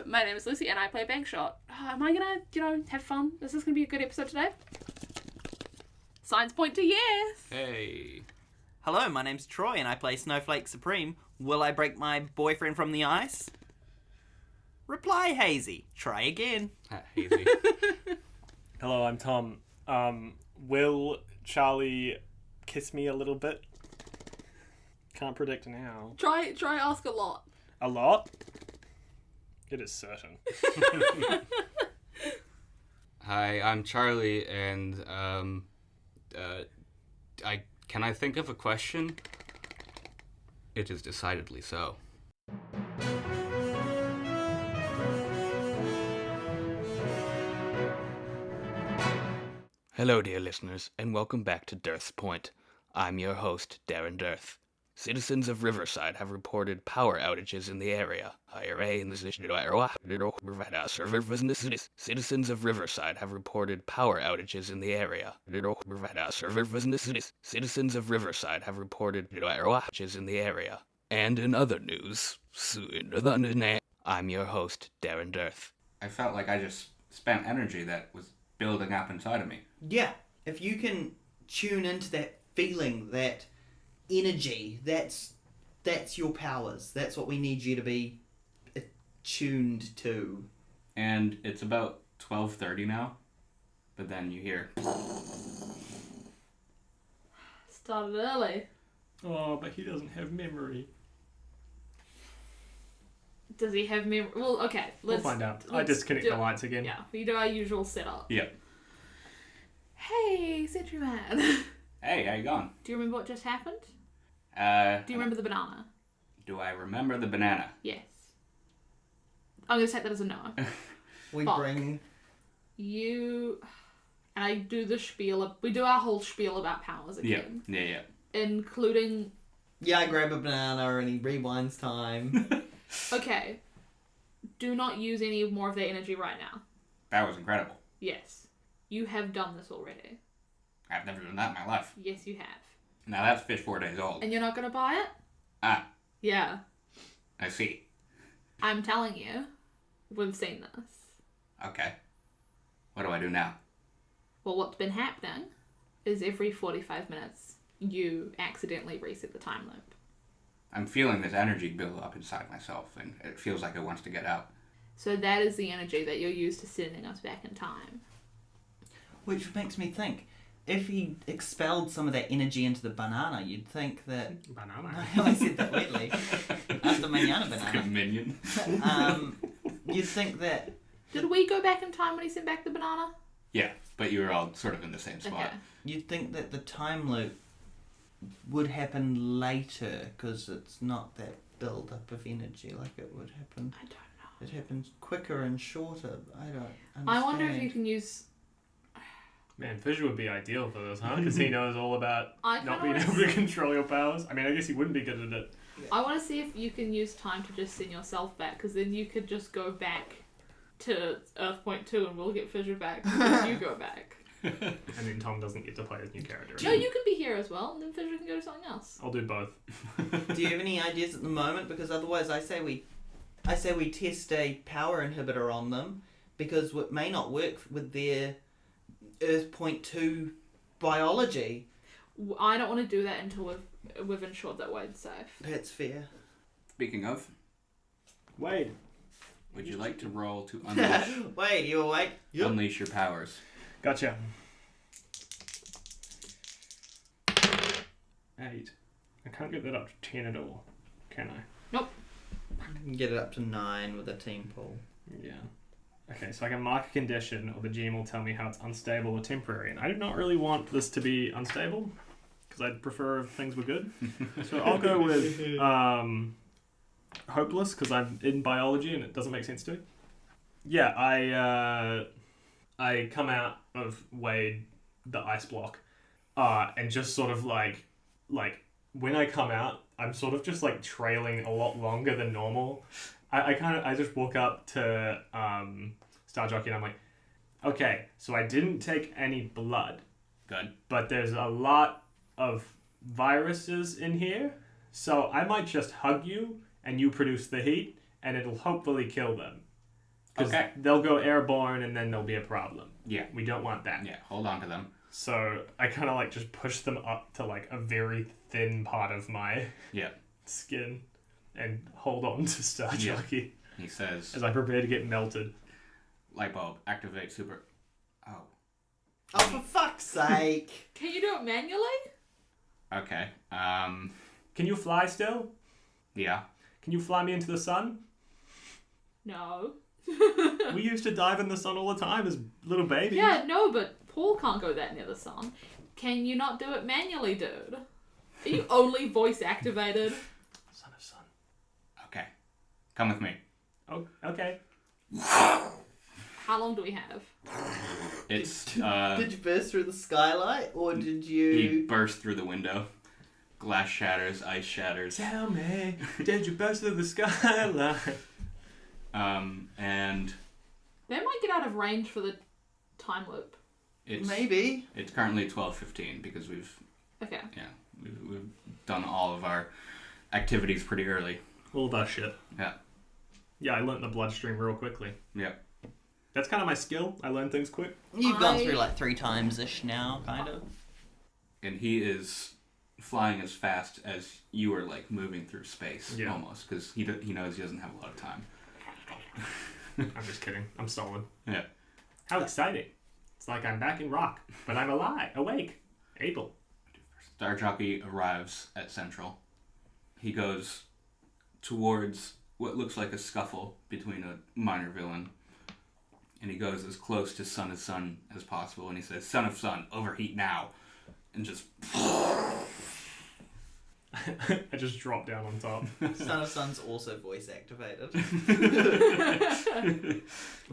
My name is Lucy, and I play Bankshot. Am I gonna, have fun? Is this gonna be a good episode today? Signs point to yes! Hey. Hello, my name's Troy, and I play Snowflake Supreme. Will I break my boyfriend from the ice? Reply hazy. Try again. Hazy. Hello, I'm Tom. Will Charlie kiss me a little bit? Can't predict now. Try ask a lot. A lot? It is certain. Hi, I'm Charlie, and can I think of a question? It is decidedly so. Hello, dear listeners, and welcome back to Dearth's Point. I'm your host, Darren Dearth. Citizens of Riverside have reported power outages in the area. Citizens of Riverside have reported power outages in the area. Citizens of Riverside have reported outages in the area. And in other news, I'm your host, Darren Dearth. I felt like I just spent energy that was building up inside of me. Yeah, if you can tune into that feeling, that energy, that's your powers. That's what we need you to be attuned to. And it's about 12:30 now, but then you hear... Started early. Oh, but he doesn't have memory. Does he have memory? Well, okay, We'll find out. I disconnect the lights again. Yeah, we do our usual setup. Yeah. Hey, Sentry Man. Hey, how you going? Do you remember what just happened? Do you remember the banana? Do I remember the banana? Yes. I'm going to take that as a no. We Fuck. bring... You... And I do the spiel... We do our whole spiel about powers again. Yeah. Including... Yeah, I grab a banana and he rewinds time. Okay. Do not use any more of their energy right now. That was incredible. Yes. You have done this already. I've never done that in my life. Yes, you have. Now that's fish 4 days old. And you're not going to buy it? Ah, Yeah. I see. I'm telling you. We've seen this. Okay. What do I do now? Well, what's been happening is every 45 minutes you accidentally reset the time loop. I'm feeling this energy build up inside myself, and it feels like it wants to get out. So that is the energy that you're used to sending us back in time. Which makes me think, if he expelled some of that energy into the banana, you'd think that... Banana? I said that weirdly. After manana banana. Minion. You'd think that... Did we go back in time when he sent back the banana? Yeah, but you were all sort of in the same spot. Okay. You'd think that the time loop would happen later, because it's not that build-up of energy like it would happen. I don't know. It happens quicker and shorter. I don't understand. I wonder if you can use... Man, Fisher would be ideal for this, huh? Because he knows all about I not kinda being wanna able to control your powers. I mean, I guess he wouldn't be good at it. I want to see if you can use time to just send yourself back, because then you could just go back to Earth Point 2 and we'll get Fisher back because you go back. And then Tom doesn't get to play his new character. No, you can be here as well, and then Fisher can go to something else. I'll do both. Do you have any ideas at the moment? Because otherwise, I say we test a power inhibitor on them, because what may not work with their Earth Point 2 biology. I don't want to do that until we've ensured that Wade's safe. That's fair. Speaking of, Wade. would you like to roll to unleash, Wait, you awake? Yep. unleash your powers? Gotcha. 8. I can't get that up to 10 at all, can I? Nope. You can get it up to 9 with a team pool. Yeah. Okay, so I can mark a condition, or the GM will tell me how it's unstable or temporary. And I do not really want this to be unstable, because I'd prefer if things were good. So I'll go with hopeless, because I'm in biology and it doesn't make sense to me. Yeah, I come out of Wade, the ice block, and just sort of like when I come out, I'm sort of just like trailing a lot longer than normal. I just walk up to Star Jockey and I'm like, okay, so I didn't take any blood. Good. But there's a lot of viruses in here, so I might just hug you and you produce the heat and it'll hopefully kill them. Because Okay. they'll go airborne and then there'll be a problem. Yeah. We don't want that. Yeah, hold on to them. So I kind of like just push them up to like a very thin part of my Yeah. skin and hold on to Star Yeah. Jockey He says, as I prepare to get melted. light bulb, activate super... Oh, Oh, for fuck's sake! Can you do it manually? okay. Can you fly still? Yeah. Can you fly me into the sun? No. We used to dive in the sun all the time as little babies. Yeah, no, but Paul can't go that near the sun. Can you not do it manually, dude? Are you only voice activated? Son of sun. Okay. Come with me. Oh, okay. How long do we have? It's, Did you burst through the skylight, or did he you... burst through the window. Glass shatters, ice shatters. Tell me, did you burst through the skyline? And They might get out of range for the time loop. it's... Maybe. It's currently 12:15 because we've Okay. we've done all of our activities pretty early. All of our shit. Yeah. Yeah, I learnt the bloodstream real quickly. Yeah. That's kind of my skill. I learn things quick. You've gone through like 3 times-ish now, kind of. And he is flying as fast as you are, like, moving through space, Yeah. almost, because he knows he doesn't have a lot of time. I'm just kidding. I'm stolen. Yeah. How exciting. It's like I'm back in rock, but I'm alive, awake, able. Star Jockey arrives at Central. He goes towards what looks like a scuffle between a minor villain. And he goes as close to Son of Sun as possible, and he says, "Son of Sun, overheat now." And just... I just drop down on top. Son of Sun's also voice activated.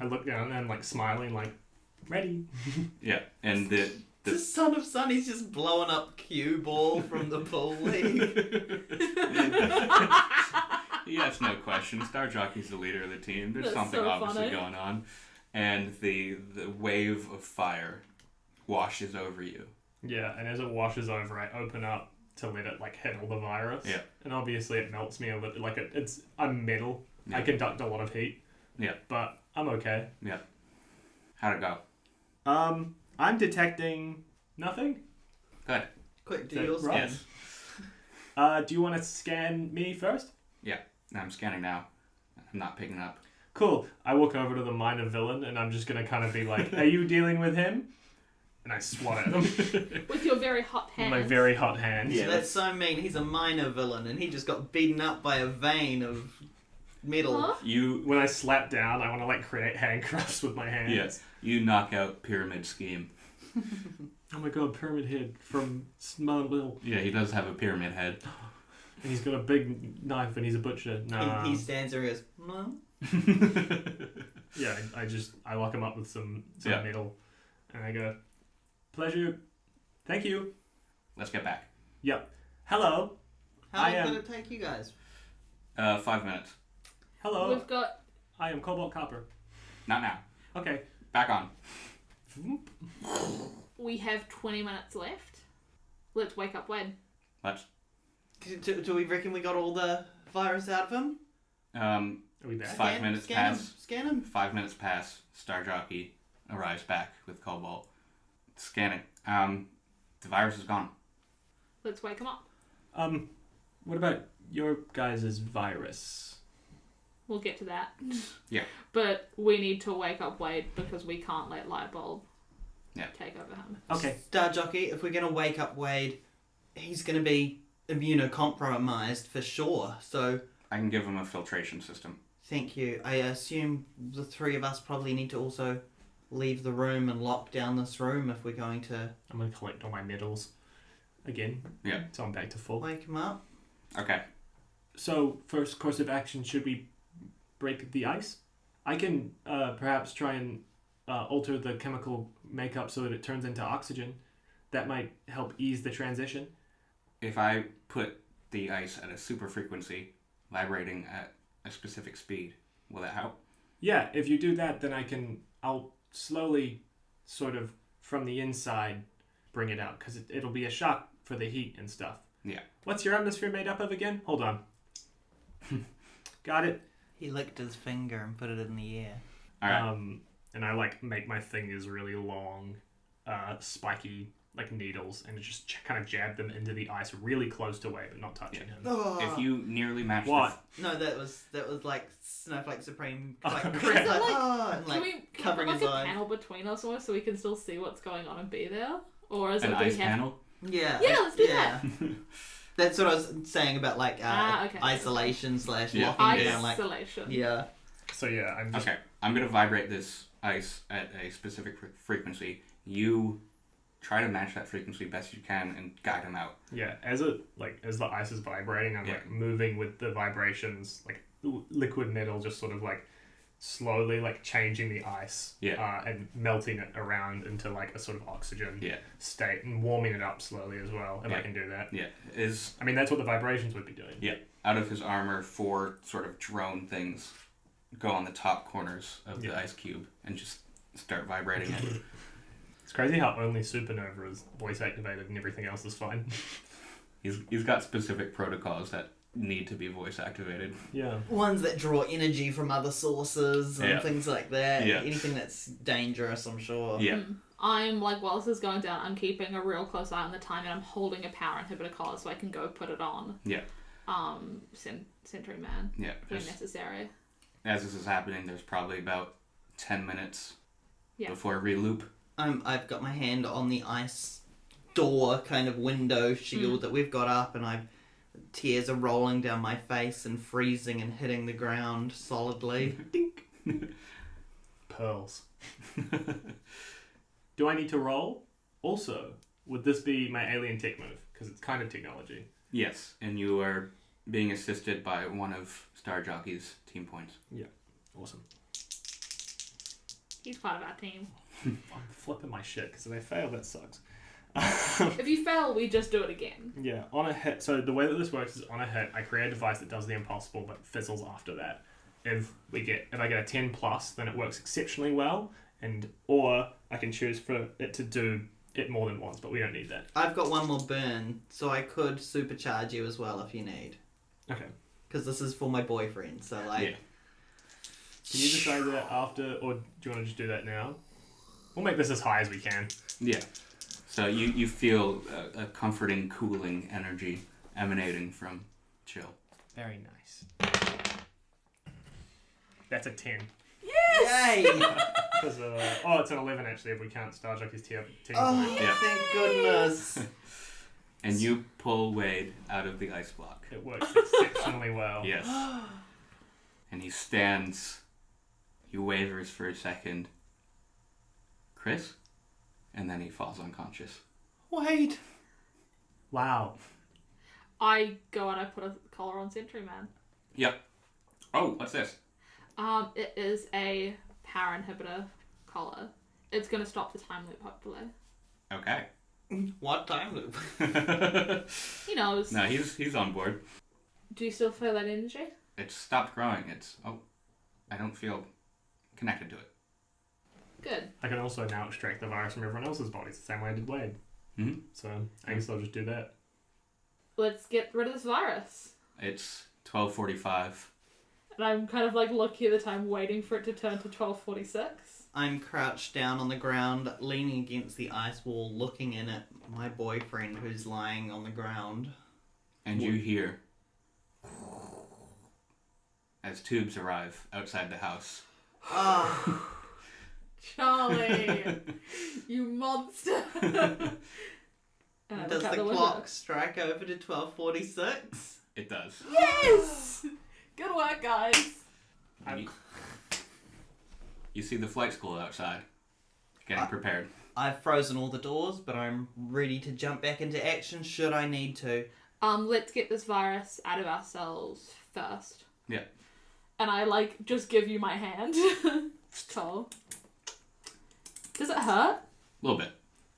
I look down and like smiling, like, ready. Yeah, and the The Son of Sun, he's just blowing up cue ball from the pool league. he asks no question. Star Jockey's the leader of the team. There's That's something so obviously funny. going on. And the wave of fire washes over you. Yeah, and as it washes over, I open up to let it like hit all the virus. Yeah. And obviously it melts me a little. Like I'm metal. Yeah. I conduct a lot of heat. Yeah. But I'm okay. Yeah. How'd it go? I'm detecting nothing. Good. Quick, do Is that yours right? scan. Do you want to scan me first? Yeah. I'm scanning now. I'm not picking up. Cool. I walk over to the minor villain and I'm just gonna kind of be like, "Are you dealing with him?" And I swat at him With your very hot with hands. my very hot hands. Yeah. That's so mean. He's a minor villain, and he just got beaten up by a vein of metal. Huh? You... When I slap down, I want to like create handcuffs with my hands. Yes. You knock out Pyramid Scheme. Oh my god, Pyramid Head from Smallville. Yeah, he does have a pyramid head. And he's got a big knife and he's a butcher. Nah. He stands there and goes, "No." Yeah, I lock him up with some Yeah. metal. And I go, "Pleasure. Thank you." Let's get back. Yep. Hello. How I long am- did it take you guys? 5 minutes. Hello. We've got... I am Cobalt Copper. Not now. Okay. Back on. We have 20 minutes left. Let's wake up Wade. Let's... Do we reckon we got all the virus out of him? Are we back? 5 minutes Scan pass. him. Scan him. 5 minutes pass. Star Jockey arrives back with Cobalt. Scanning. The virus is gone. Let's wake him up. What about your guys' virus? We'll get to that. Yeah. But we need to wake up Wade because we can't let Lightbulb take over him. Okay. Star Jockey, if we're going to wake up Wade, he's going to be immunocompromised for sure. So, I can give him a filtration system. thank you. I assume the 3 of us probably need to also leave the room and lock down this room if we're going to I'm going to collect all my medals again. Yeah. So I'm back to full. wake him up. Okay. So, first course of action, should we break the ice? I can perhaps try and alter the chemical makeup so that it turns into oxygen. That might help ease the transition. If I put the ice at a super frequency, vibrating at a specific speed, will that help? Yeah, if you do that, then I'll slowly, sort of, from the inside, bring it out. Because it'll be a shock for the heat and stuff. Yeah. What's your atmosphere made up of again? Hold on. Got it. He licked his finger and put it in the air. All right. And I like make my fingers really long, spiky like needles, and just kind of jab them into the ice really close to Wade, but not touching him. Oh. If you nearly match What? No, that was like Snowflake Supreme, like Okay. Chris, like, Like, and Can like we covering put his like a eyes. panel between us almost so we can still see what's going on and be there? Or is an it do we ice have... panel. Yeah. Yeah, let's do yeah. That's what I was saying about like okay. isolation / Yeah. locking down, like Isolation. yeah. So yeah, I'm just Okay, I'm gonna vibrate this ice at a specific frequency. You try to match that frequency best you can and guide him out. yeah. As the ice is vibrating, I'm Yeah. like moving with the vibrations, like liquid metal, just sort of like slowly like changing the ice, and melting it around into like a sort of oxygen state and warming it up slowly as well. If I can do that. Yeah, I mean, that's what the vibrations would be doing. Yeah, out of his armor, 4 sort of drone things go on the top corners of the ice cube and just start vibrating it. It's crazy how only Supernova is voice activated and everything else is fine. He's got specific protocols that need to be voice activated. Yeah. Ones that draw energy from other sources and things like that. Yeah. Anything that's dangerous, I'm sure. Yeah. I'm like, while this is going down, I'm keeping a real close eye on the time and I'm holding a power inhibitor collar so I can go put it on. Yeah. Sentry Man. Yeah. When necessary. As this is happening, there's probably about 10 minutes Yeah. before reloop. I've got my hand on the ice door kind of window shield that we've got up, and tears are rolling down my face and freezing and hitting the ground solidly. Dink. Pearls. Do I need to roll? Also, would this be my alien tech move? Because it's kind of technology. Yes, and you are being assisted by one of Star Jockey's team points. Yeah. Awesome. He's part of our team. I'm flipping my shit because if they fail, that sucks. If you fail, we just do it again. Yeah, on a hit. So the way that this works is on a hit, I create a device that does the impossible but fizzles after that. If I get a 10 plus, then it works exceptionally well, or I can choose for it to do it more than once, but we don't need that. I've got one more burn, so I could supercharge you as well if you need. Okay. Because this is for my boyfriend, so like... Yeah. Can you decide that after, or do you want to just do that now? We'll make this as high as we can. Yeah. So you feel a comforting, cooling energy emanating from Chill. Very nice. That's a 10. Yay! It's an 11 actually if we count Star Jockey's team Oh, point. Yeah. thank goodness. And you pull Wade out of the ice block. It works exceptionally well. Yes. And he stands. He wavers for a second. Chris? And then he falls unconscious. Wait. Wow. I go and I put a collar on Sentry Man. Yep. Oh, what's this? It is a power inhibitor collar. It's going to stop the time loop, hopefully. Okay. What time loop? He knows. No, he's on board. Do you still feel that energy? It's stopped growing. I don't feel connected to it. Good. I can also now extract the virus from everyone else's bodies the same way I did Wade. Mm-hmm. So I guess I'll just do that. Let's get rid of this virus. It's 12:45. And I'm kind of like looking at the time, waiting for it to turn to 12:46. I'm crouched down on the ground, leaning against the ice wall, looking in at my boyfriend who's lying on the ground. And you hear as tubes arrive outside the house. Oh, Charlie, you monster! And I does look out the window. clock strike over to 12:46? It does. Yes! Good work, guys. You see the flight school outside, getting prepared. I've frozen all the doors, but I'm ready to jump back into action should I need to. Let's get this virus out of ourselves first. Yeah. And I just give you my hand. So. Does it hurt? A little bit.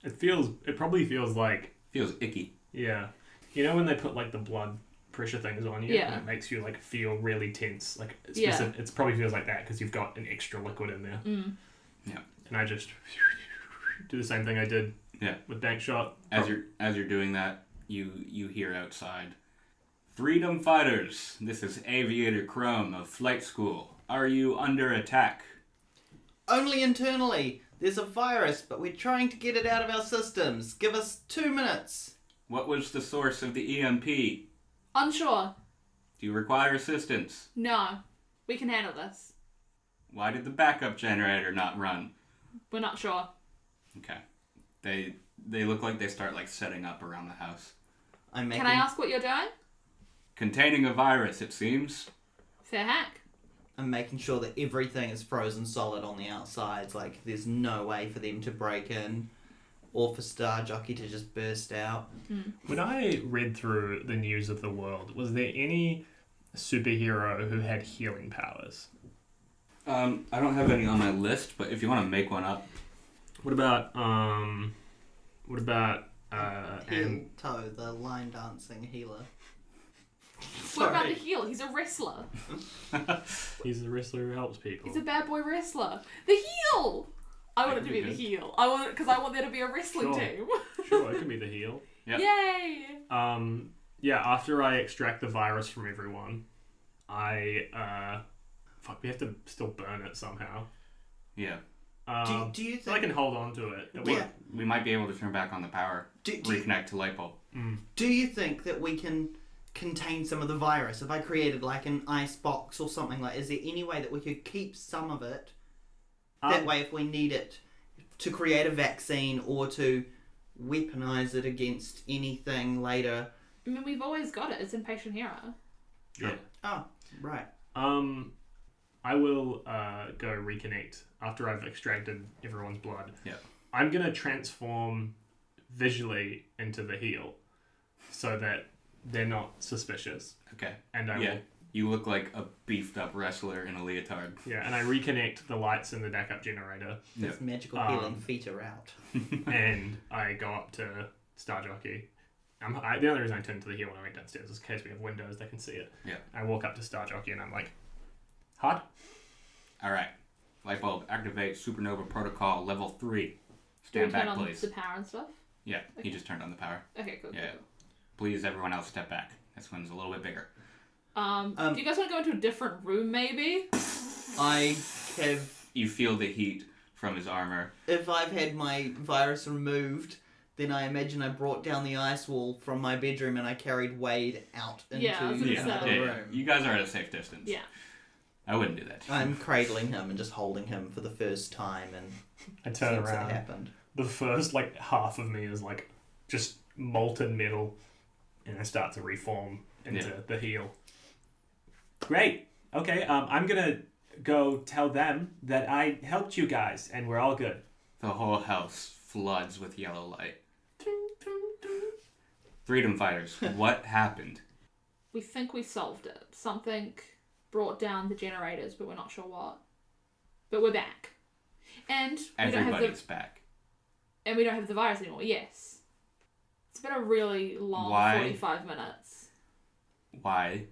It probably feels like, Feels icky. yeah. You know when they put the blood pressure things on you? Yeah. And it makes you feel really tense. Yeah. It probably feels like that because you've got an extra liquid in there. Mm. Yeah. And I just do the same thing I did with Bankshot. As you're doing that, you hear outside, "Freedom fighters, this is Aviator Chrome of Flight School. Are you under attack?" Only internally. There's a virus, but we're trying to get it out of our systems. Give us 2 minutes. What was the source of the EMP? Unsure. Do you require assistance? No. We can handle this. Why did the backup generator not run? We're not sure. Okay. They look like they start like setting up around the house. I'm making... Can I ask what you're doing? Containing a virus, it seems. Fair hack. I'm making sure that everything is frozen solid on the outsides. Like, there's no way for them to break in or for Star Jockey to just burst out. When I read through the news of the world, was there any superhero who had healing powers? I don't have any on my list, but if you want to make one up. What about Toe, the line dancing healer. What about the heel? He's a wrestler. he's the wrestler who helps people. He's a bad boy wrestler. The heel! I want it to be the heel. I want there to be a wrestling team. Sure, it can be the heel. Yep. Yay! Yeah, after I extract the virus from everyone, we have to still burn it somehow. Yeah. Do you think... I can hold on to it. We might be able to turn back on the power. Reconnect to light bulb. Do you think that we can contain some of the virus? If I created like an ice box or something like, is there any way that we could keep some of it? That way, if we need it to create a vaccine or to weaponize it against anything later. I mean, we've always got it. It's in Patient Hero. Yeah. Oh, right. I will go reconnect after I've extracted everyone's blood. Yeah. I'm gonna transform visually into the heel, so that they're not suspicious. Okay. And I will. You look like a beefed up wrestler in a leotard. Yeah, and I reconnect the lights in the backup generator. This magical healing feet are out. And I go up to Star Jockey. The only reason I turned to the heel when I went downstairs is in case we have windows that can see it. Yeah. I walk up to Star Jockey and I'm like, hard? Alright. Light bulb, activate supernova protocol level 3. Do Stand we back, turn on please. the power and stuff? Yeah, he just turned on the power. Okay, cool. Yeah. Cool. Please, everyone else, step back. This one's a little bit bigger. Do you guys want to go into a different room, maybe? I have... You feel the heat from his armor. If I've had my virus removed, then I imagine I brought down the ice wall from my bedroom and I carried Wade out into another room. You guys are at a safe distance. Yeah. I wouldn't do that. I'm cradling him and just holding him for the first time, and I turn since around. it happened. The first half of me is just molten metal, and I start to reform into the heel. Great. Okay. I'm gonna go tell them that I helped you guys, and we're all good. The whole house floods with yellow light. Freedom fighters, what happened? We think we solved it. Something brought down the generators, but we're not sure what. But we're back. And Everybody's back. And we don't have the virus anymore. Yes. It's been a really long 45 minutes. Why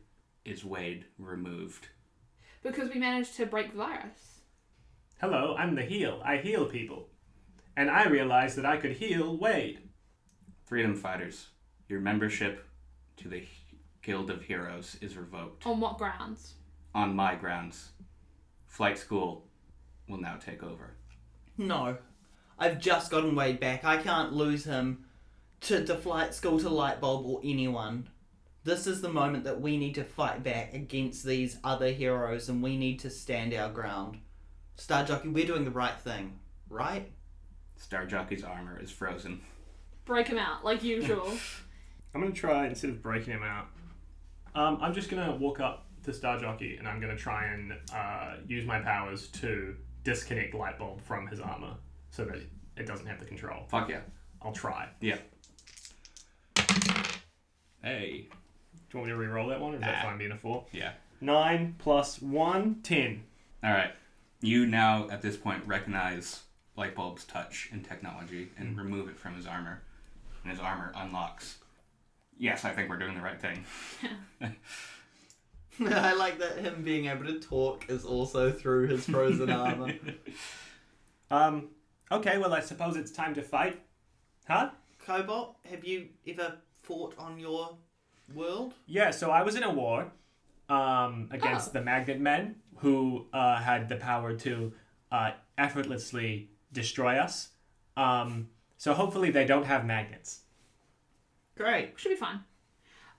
is Wade removed? Because we managed to break the virus. Hello, I'm the heel. I heal people. And I realized that I could heal Wade. Freedom fighters, your membership to the Guild of Heroes is revoked. On what grounds? On my grounds. Flight school will now take over. No. I've just gotten Wade back. I can't lose him to flight school, to Lightbulb, or anyone. This is the moment that we need to fight back against these other heroes, and we need to stand our ground. Star Jockey, we're doing the right thing, right? Star Jockey's armor is frozen. Break him out, like usual. I'm going to try, instead of breaking him out, I'm just going to walk up to Star Jockey and I'm going to try and use my powers to disconnect Lightbulb from his armor so that it doesn't have the control. Fuck yeah. I'll try. Yeah. Hey. Do you want me to re-roll that one, or is that fine being a 4? Yeah. 9 plus 1, 10. Alright. You now, at this point, recognize Lightbulb's touch and technology and remove it from his armor. And his armor unlocks. Yes, I think we're doing the right thing. I like that him being able to talk is also through his frozen armor. Okay, well, I suppose it's time to fight. Huh? Cobalt, have you ever fought on your world? Yeah, so I was in a war against the Magnet Men, who had the power to effortlessly destroy us. So hopefully they don't have magnets. Great. Should be fine.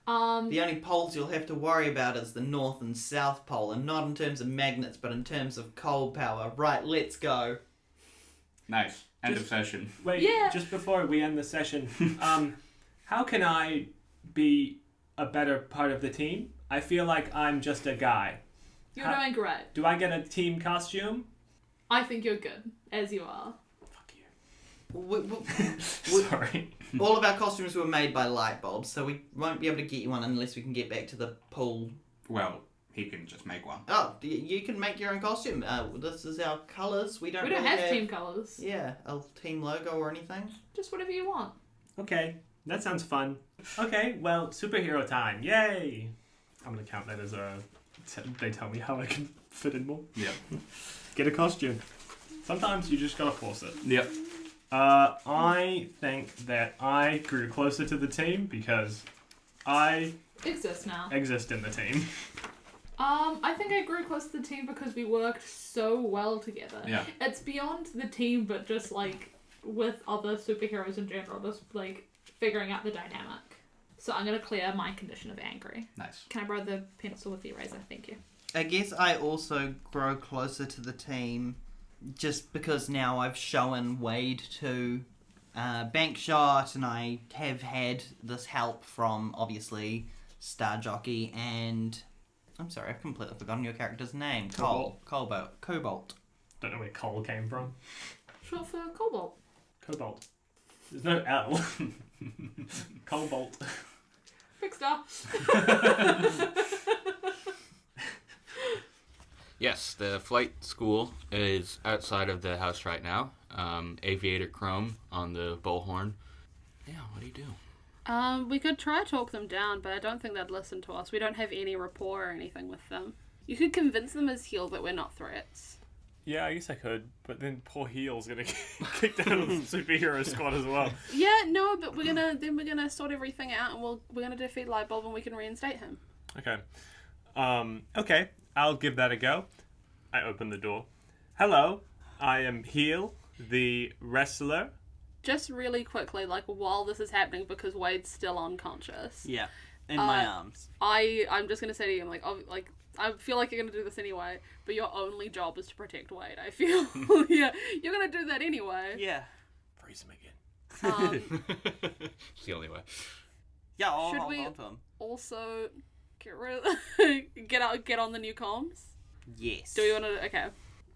The only poles you'll have to worry about is the North and South Pole, and not in terms of magnets, but in terms of cold power. Right, let's go. Nice. End of session. Wait, Yeah. just before we end the session, how can I be a better part of the team? I feel like I'm just a guy. You're doing great. Do I get a team costume? I think you're good, as you are. Fuck you. Sorry. All of our costumes were made by light bulbs, so we won't be able to get you one unless we can get back to the pool. Well, he can just make one. Oh, you can make your own costume. This is our colours. We don't We don't really have team colours. Yeah, a team logo or anything. Just whatever you want. Okay, that sounds fun. Okay, well, superhero time. Yay! I'm gonna count that as a... They tell me how I can fit in more. Yep. Get a costume. Sometimes you just gotta force it. Yep. I think that I grew closer to the team because I Exist now. exist in the team. I think I grew close to the team because we worked so well together. Yeah. It's beyond the team, but just like with other superheroes in general, just like figuring out the dynamic. So I'm gonna clear my condition of angry. Nice. Can I borrow the pencil with the eraser? Thank you. I guess I also grow closer to the team just because now I've shown Wade to Bankshot, and I have had this help from, obviously, Star Jockey and... I'm sorry, I've completely forgotten your character's name. Cobalt. Don't know where coal came from. Short for Cobalt. Cobalt. There's no L. Cobalt. Big star. Yes, the flight school is outside of the house right now. Aviator Chrome on the bullhorn. Yeah, what do you do? We could try to talk them down, but I don't think they'd listen to us. We don't have any rapport or anything with them. You could convince them as heel that we're not threats. Yeah, I guess I could, but then poor Heel's gonna get kicked out of the superhero squad as well. Yeah, no, but we're gonna sort everything out, and we're gonna defeat Lightbulb, and we can reinstate him. Okay. Okay, I'll give that a go. I open the door. Hello, I am Heel, the wrestler. Just really quickly, like while this is happening, because Wade's still unconscious. Yeah, in my arms. I'm just gonna say to you, I feel like you're gonna do this anyway, but your only job is to protect Wade. I feel, yeah, you're gonna do that anyway. Yeah. Freeze him again. It's the only way. Yeah, I'll Should hold we- on to him. Also, get on the new comms. Yes. Do we want to? Okay,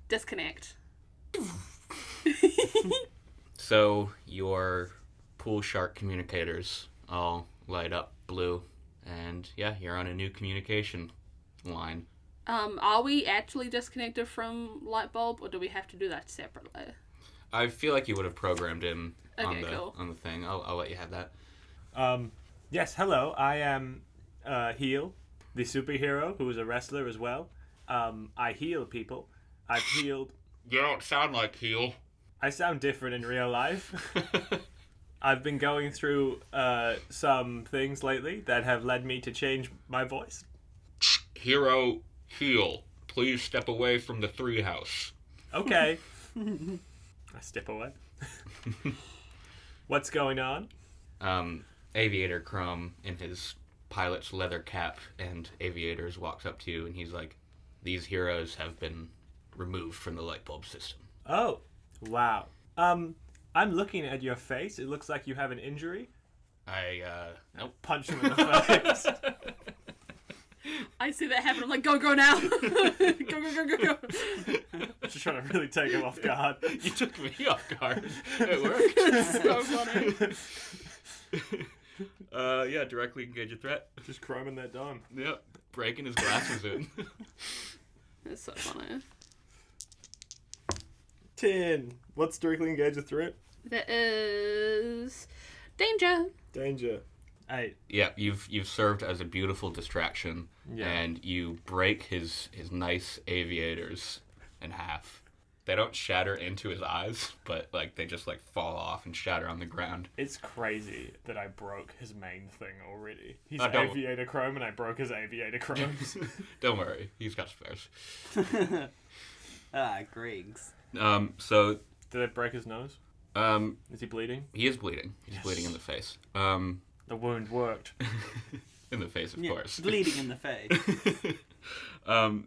disconnect. So your pool shark communicators all light up blue, and yeah, you're on a new communication line. Are we actually disconnected from Lightbulb, or do we have to do that separately? I feel like you would have programmed him on Okay, the cool. on the thing. I'll let you have that. Yes, hello, I am Heel, the superhero who is a wrestler as well. I heal people. I've healed... You don't sound like Heel. I sound different in real life. I've been going through some things lately that have led me to change my voice. Hero Heel, please step away from the 3 house. Okay. I step away. What's going on? Aviator Chrome in his pilot's leather cap and aviators walks up to you and he's like, these heroes have been removed from the light bulb system. Oh, wow. I'm looking at your face. It looks like you have an injury. Nope. Punch him in the face. I see that happen. I'm like, go now. go. Just trying to really take him off guard. You took me off guard. It worked. So funny. Yeah, directly engage a threat. Just chroming that dime. Yep. Breaking his glasses in. It's so funny. 10. What's directly engage a threat? That is danger. Danger. 8. Yeah, you've served as a beautiful distraction, Yeah. and you break his nice aviators in half. They don't shatter into his eyes, but like they just like fall off and shatter on the ground. It's crazy that I broke his main thing already. He's don't- aviator chrome and I broke his aviator chromes. Don't worry, he's got spares. Greg's. So Did they break his nose? Is he bleeding? he is bleeding. He's bleeding in the face. The wound worked. In the face, of course. Bleeding in the face.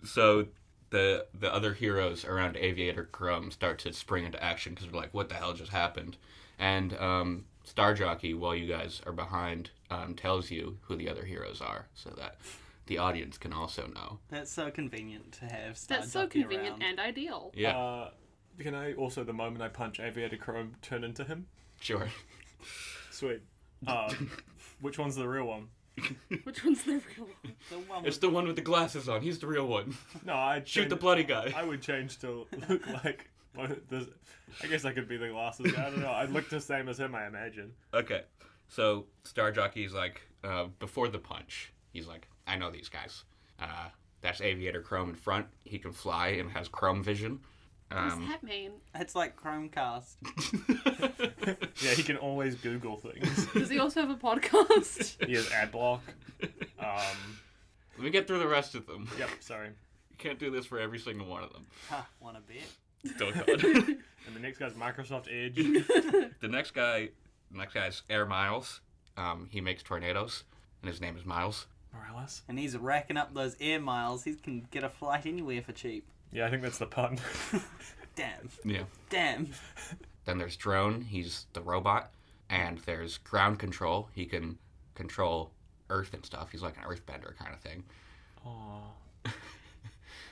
So the other heroes around Aviator Chrome start to spring into action because they're like, what the hell just happened? And Star Jockey, while you guys are behind, tells you who the other heroes are so that the audience can also know. That's so convenient to have Star That's so Jockey convenient around. and ideal. Yeah, Can I also, the moment I punch Aviator Chrome, turn into him? sure. Sweet. Which one's the real one? Which one's the real one? The one It's with the one with the glasses on. He's the real one. No, I'd Shoot change- the bloody guy. I would change to look like... I guess I could be the glasses guy. I don't know. I'd look the same as him, I imagine. Okay, so Star Jockey's like, before the punch, he's like, I know these guys. That's Aviator Chrome in front. He can fly and has chrome vision. What does that mean? It's like Chromecast. Yeah, he can always Google things. Does he also have a podcast? He has ad block. Let me get through the rest of them. Yep, sorry. You can't do this for every single one of them. Ha, wanna bet? Don't God. And the next guy's Microsoft Edge. The next guy's Air Miles. He makes tornadoes, and his name is Miles. Morales? And he's racking up those air miles. He can get a flight anywhere for cheap. Yeah, I think that's the pun. Damn. Yeah. Damn. Then there's Drone. He's the robot. And there's Ground Control. He can control Earth and stuff. He's like an earthbender kind of thing. Aww.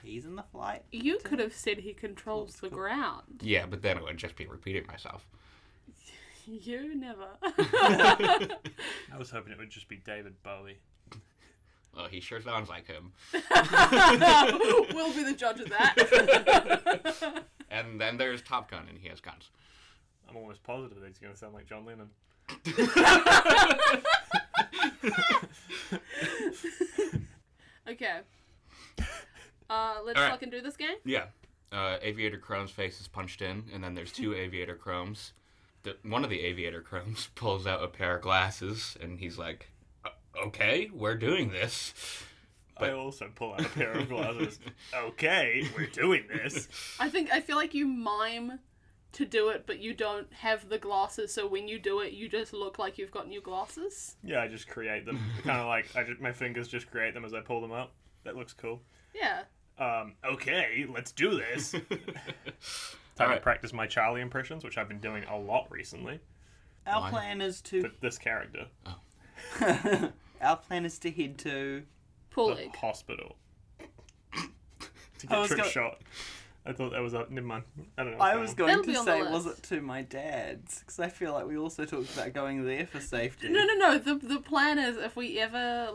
He's in the flight. You could have said he controls the ground. Yeah, but then it would just be repeating myself. You never. I was hoping it would just be David Bowie. Well, he sure sounds like him. We'll be the judge of that. And then there's Top Gun, and he has guns. I'm almost positive that he's going to sound like John Lennon. Okay. Let's All right. fucking do this game. Yeah. Aviator Chrome's face is punched in, and then there's two Aviator Chromes. One of the Aviator Chromes pulls out a pair of glasses, and he's like, okay, we're doing this. I also pull out a pair of glasses. Okay, we're doing this. I feel like you mime to do it, but you don't have the glasses, so when you do it, you just look like you've got new glasses. Yeah, I just create them. Kind of like my fingers just create them as I pull them up. That looks cool. Yeah. Okay, let's do this. Time to Alright. practice my Charlie impressions, which I've been doing a lot recently. Our Why? plan is to... This character. Our plan is to head to... Pool The league. hospital. To I get was trick go- shot. I thought that was a... Never mind. I don't know. I was going That'll to be on the say, was list. it to my dad's? Because I feel like we also talked about going there for safety. No. The plan is if we ever,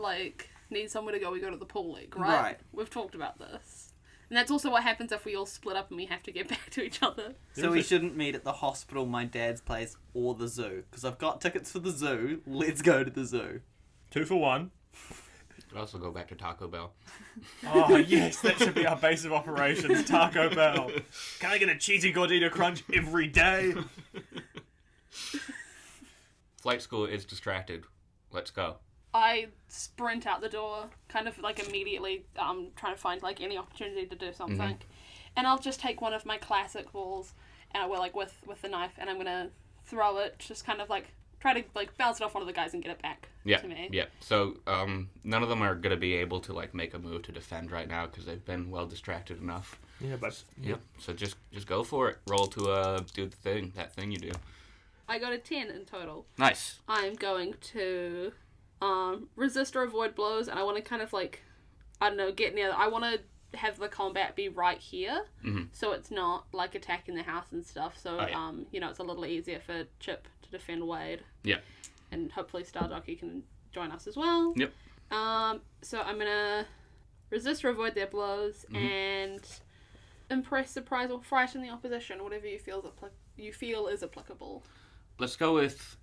need somewhere to go, we go to the pool league, right? Right. We've talked about this. And that's also what happens if we all split up and we have to get back to each other. So we shouldn't meet at the hospital, my dad's place, or the zoo. Because I've got tickets for the zoo. Let's go to the zoo. 2 for 1. Could also go back to Taco Bell. Oh, yes, that should be our base of operations, Taco Bell. Can I get a cheesy gordita crunch every day? Flight school is distracted. Let's go. I sprint out the door, kind of immediately trying to find any opportunity to do something. And I'll just take one of my classic balls, and with the knife, and I'm gonna throw it, just kind of try to bounce it off one of the guys and get it back Yeah, to me. yeah. So none of them are going to be able to make a move to defend right now because they've been well distracted enough. Yeah, but... Yep. So just go for it. Roll to do that thing you do. I got a 10 in total. Nice. I'm going to resist or avoid blows, and I want to kind of get near. I want to have the combat be right here, so it's not attacking the house and stuff. So it's a little easier for Chip to defend Wade. Yeah. And hopefully Star Jockey can join us as well. Yep. So I'm gonna resist or avoid their blows and impress, surprise, or frighten the opposition. Whatever you feel is applicable. Let's go with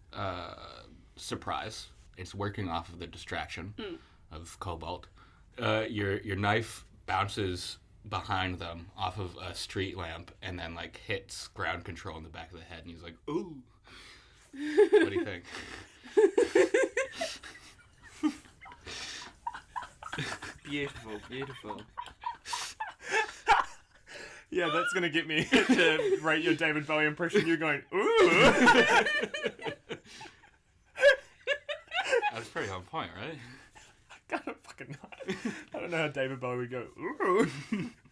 surprise. It's working off of the distraction of Cobalt. Your knife bounces behind them off of a street lamp and then hits Ground Control in the back of the head, and he's like, ooh. What do you think? Beautiful, beautiful. Yeah, that's gonna get me to rate your David Bowie impression. You're going, ooh. That's pretty on point, right? I don't fucking know. I don't know how David Bowie would go, ooh.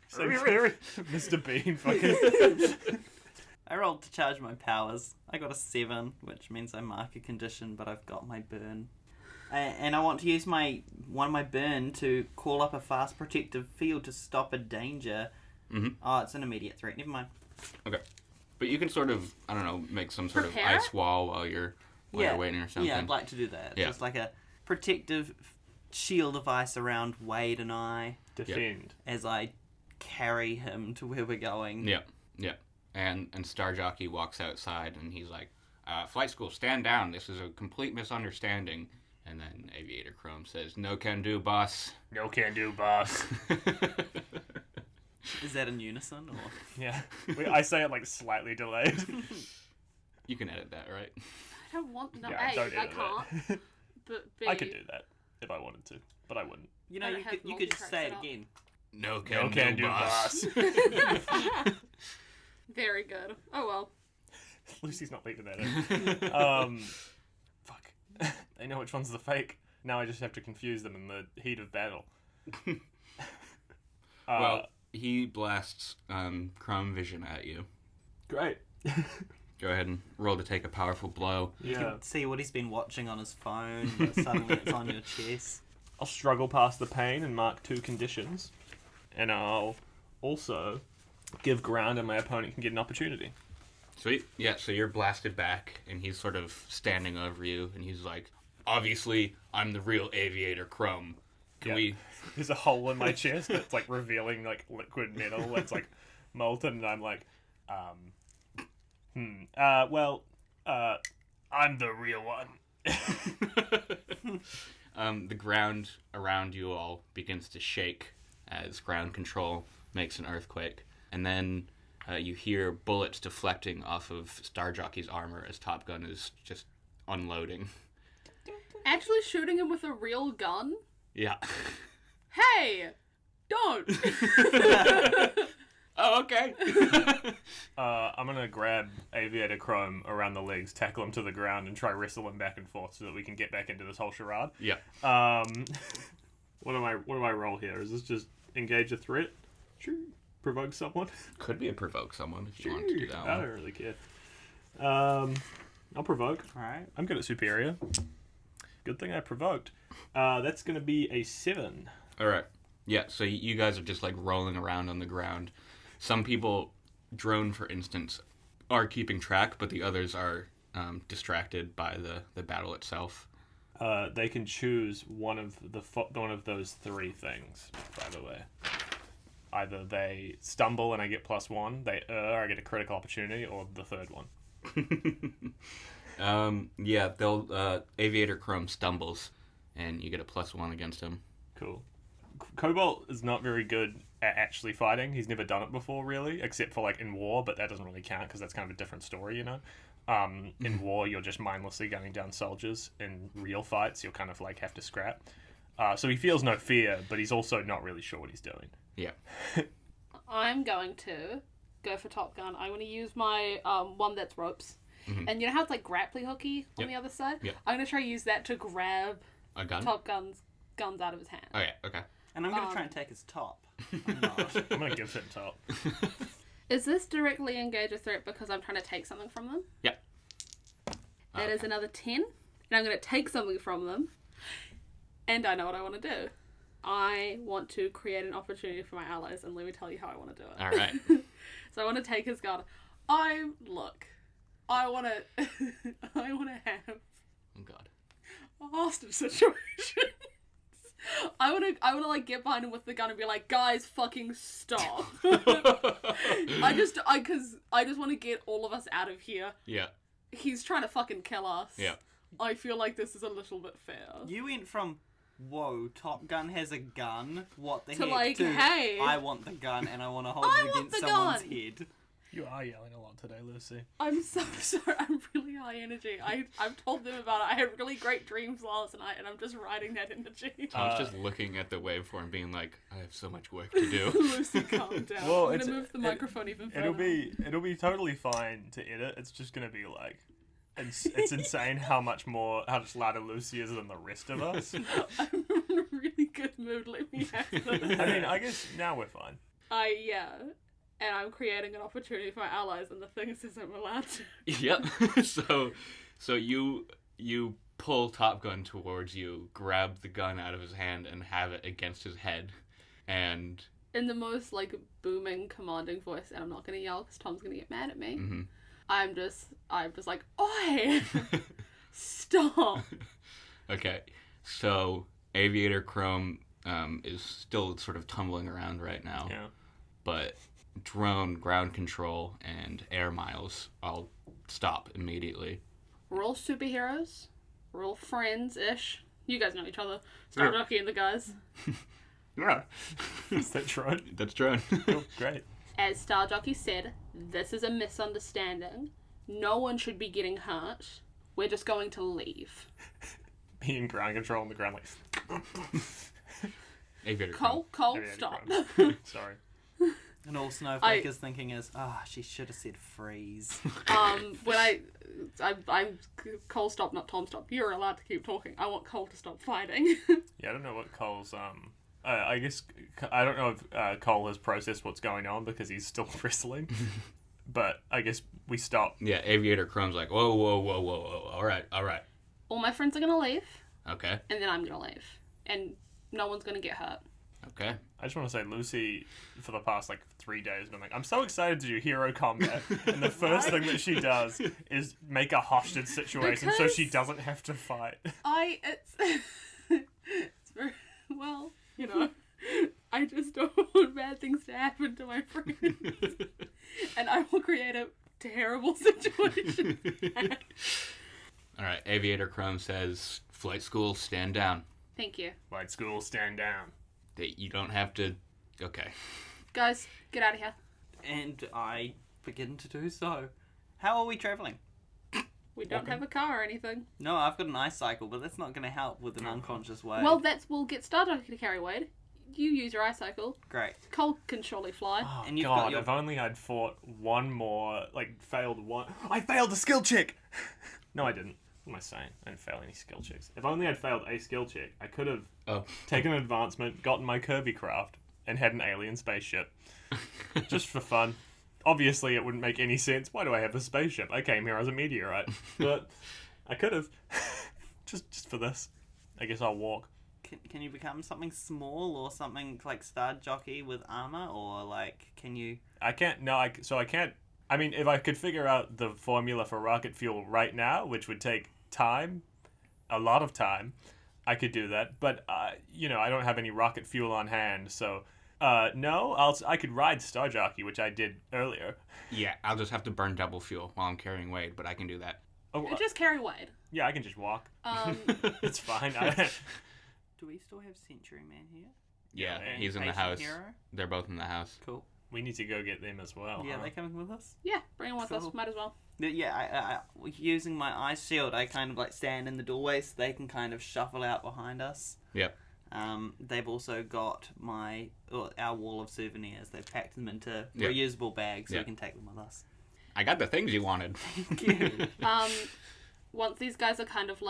So Mr. Bean fucking. I rolled to charge my powers. I got a 7, which means I mark a condition, but I've got my burn. And I want to use one of my burn to call up a fast protective field to stop a danger. Mm-hmm. Oh, it's an immediate threat. Never mind. Okay. But you can sort of, I don't know, make some sort Prepare? of ice wall while you're waiting or something. Yeah, I'd like to do that. Yeah. Just like a protective shield of ice around Wade and I Defend. as I carry him to where we're going. Yeah. And Star Jockey walks outside and he's like, Flight School, stand down. This is a complete misunderstanding. And then Aviator Chrome says, no can do, boss. No can do, boss. Is that in unison? Or? Yeah. I say it like slightly delayed. You can edit that, right? I don't want. No, Yeah, A, don't I edit can't. that. But B, I could do that if I wanted to, but I wouldn't. You know, I don't you have could just say it multi-track set again. No No can do, boss. very good. Oh well. Lucy's not leaving that in. Fuck. They know which one's the fake. Now I just have to confuse them in the heat of battle. Well, he blasts Chrome Vision at you. Great. Go ahead and roll to take a powerful blow. You Yeah. can see what he's been watching on his phone, but suddenly it's on your chest. I'll struggle past the pain and mark 2 conditions. And I'll also give ground and my opponent can get an opportunity. Sweet. Yeah, so you're blasted back, and he's sort of standing over you, and he's like, obviously, I'm the real Aviator Chrome. Can we... There's a hole in my chest that's like revealing like liquid metal that's like molten, and I'm like, I'm the real one. The ground around you all begins to shake as ground control makes an earthquake. And then you hear bullets deflecting off of Star Jockey's armor as Top Gun is just unloading. Actually shooting him with a real gun? Yeah. Hey! Don't! Oh, okay. I'm gonna grab Aviator Chrome around the legs, tackle him to the ground, and try wrestle him back and forth so that we can get back into this whole charade. Yeah. What do I roll here? Is this just engage a threat? Sure. Provoke someone? Could be a provoke someone if you want to do that I one. don't really care. I'll provoke. Alright. I'm good at superior. Good thing I provoked. That's gonna be a 7. All right. Yeah, so you guys are just like rolling around on the ground. Some people, Drone for instance, are keeping track, but the others are distracted by the battle itself. They can choose one of those 3 things, by the way. Either they stumble and I get +1, they I get a critical opportunity, or the third one. Yeah, they'll Aviator Chrome stumbles, and you get a +1 against him. Cool. Cobalt is not very good at actually fighting. He's never done it before, really, except for like in war, but that doesn't really count because that's kind of a different story, you know? In war, you're just mindlessly gunning down soldiers. In real fights, you'll kind of like have to scrap. So he feels no fear, but he's also not really sure what he's doing. Yeah. I'm going to go for Top Gun. I'm going to use my one that's ropes. Mhm. And you know how it's like grappling hooky on Yep. the other side? Yep. I'm going to try to use that to grab A gun? Top Gun's guns out of his hand. Oh, yeah, okay. And I'm going to try and take his top. I'm not. I'm going to give him top. Is this directly engage a threat because I'm trying to take something from them? Yeah. That is another 10. And I'm going to take something from them. And I know what I want to do. I want to create an opportunity for my allies, and let me tell you how I want to do it. All right. So I want to take his gun. I want to have Oh, God. a hostage situation. I want to like get behind him with the gun and be like, guys, fucking stop. I just want to get all of us out of here. Yeah. He's trying to fucking kill us. Yeah. I feel like this is a little bit fair. You went from, whoa, Top Gun has a gun, what the To heck, like, to hey. I want the gun and I want to hold I it want against the someone's gun. head. You are yelling a lot today, Lucy. I'm so sorry. I'm really high energy. I've told them about it. I had really great dreams last night, and I'm just riding that energy. Tom's just looking at the waveform, being like, "I have so much work to do." Lucy, calm down. Well, I'm gonna move the microphone even further. It'll be totally fine to edit. It's just gonna be like, it's insane how much louder Lucy is than the rest of us. I'm in a really good mood. Let me have this. I mean, I guess now we're fine. Yeah. And I'm creating an opportunity for my allies, and the thing says I'm allowed to. Yep. So you pull Top Gun towards you, grab the gun out of his hand, and have it against his head, and In the most, like, booming, commanding voice, and I'm not gonna yell because Tom's gonna get mad at me. Mhm. I'm just like, oi! Stop! Okay. So Aviator Chrome is still sort of tumbling around right now. Yeah. But drone, ground control, and air miles all stop immediately. We're all superheroes. We're all friends-ish. You guys know each other. Star Yeah. Jockey and the guys. Yeah. Is that drone? That's drone. Oh, great. As Star Jockey said, this is a misunderstanding. No one should be getting hurt. We're just going to leave. He in ground control on the ground, like. Aviator Chrome. Cole, Aviator stop. Chrome. Sorry. And all Snowflake is thinking is, she should have said freeze. When I'm Cole, stop, not Tom, stop. You're allowed to keep talking. I want Cole to stop fighting. Yeah, I don't know what Cole's I guess I don't know if Cole has processed what's going on because he's still wrestling. But I guess we stop. Yeah, Aviator Chrome's like, whoa. All right. All my friends are gonna leave, Okay. and then I'm gonna leave, and no one's gonna get hurt. Okay. I just want to say, Lucy, for the past 3 days, been like, I'm so excited to do hero combat, and the first thing that she does is make a hostage situation so she doesn't have to fight. It's very, well, I just don't want bad things to happen to my friends, and I will create a terrible situation. All right. Aviator Chrome says, "Flight school, stand down." Thank you, Flight school, stand down. That you don't have to. Okay. guys. Get out of here. And I begin to do so. How are we travelling? We don't have a car or anything. No, I've got an ice cycle, but that's not going to help with an unconscious wave. Well, we'll get Star Jockey to carry Wade. You use your ice cycle. Great. Cole can surely fly. Oh, And you've God, got your- if only I'd fought one more, failed one. I failed the skill check! No, I didn't. What am I saying? I didn't fail any skill checks. If only I'd failed a skill check, I could have taken an advancement, gotten my Kirby craft, and had an alien spaceship. Just for fun. Obviously, it wouldn't make any sense. Why do I have a spaceship? I came here as a meteorite. But I could have. just for this. I guess I'll walk. Can you become something small or something like Star Jockey with armor? Or, can you... I can't. No, I can't. I mean, if I could figure out the formula for rocket fuel right now, which would take time, a lot of time, I could do that. But, I don't have any rocket fuel on hand, so... no, I could ride Star Jockey, which I did earlier. Yeah, I'll just have to burn double fuel while I'm carrying Wade, but I can do that. Oh, Just carry Wade. yeah, I can just walk. It's fine. Do we still have Century Man here? Yeah, And he's in the Patient house. Hero? They're both in the house. Cool. We need to go get them as well. Yeah, huh? they coming with us? Yeah, bring him with Cool. us. Might as well. Yeah, I using my ice shield, I kind of stand in the doorway so they can kind of shuffle out behind us. Yep. They've also got our wall of souvenirs. They've packed them into Yep. reusable bags so Yep. we can take them with us. I got the things you wanted. Thank you. Once these guys are kind of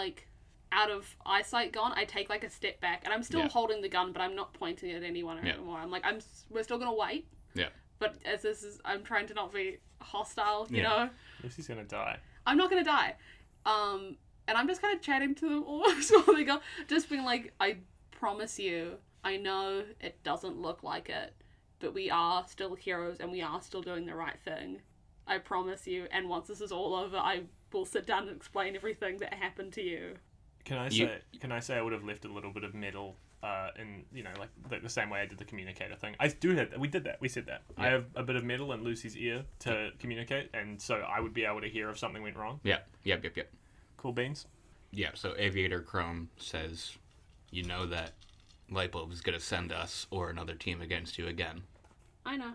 out of eyesight gone, I take a step back, and I'm still Yeah. holding the gun, but I'm not pointing at anyone Yeah. anymore. I'm we're still gonna wait. Yeah. But as this is, I'm trying to not be hostile. You Yeah. know, Lucy's gonna die. I'm not gonna die. And I'm just kind of chatting to them all while they go, just being like, I promise you, I know it doesn't look like it, but we are still heroes and we are still doing the right thing. I promise you. And once this is all over, I will sit down and explain everything that happened to you. Can I say I would have left a little bit of metal in the same way I did the communicator thing. I do have that. We did that. We said that. Yeah. I have a bit of metal in Lucy's ear to communicate, and so I would be able to hear if something went wrong. Yep. Cool beans. Yeah, so Aviator Chrome says, you know that Lightbulb is going to send us or another team against you again. I know.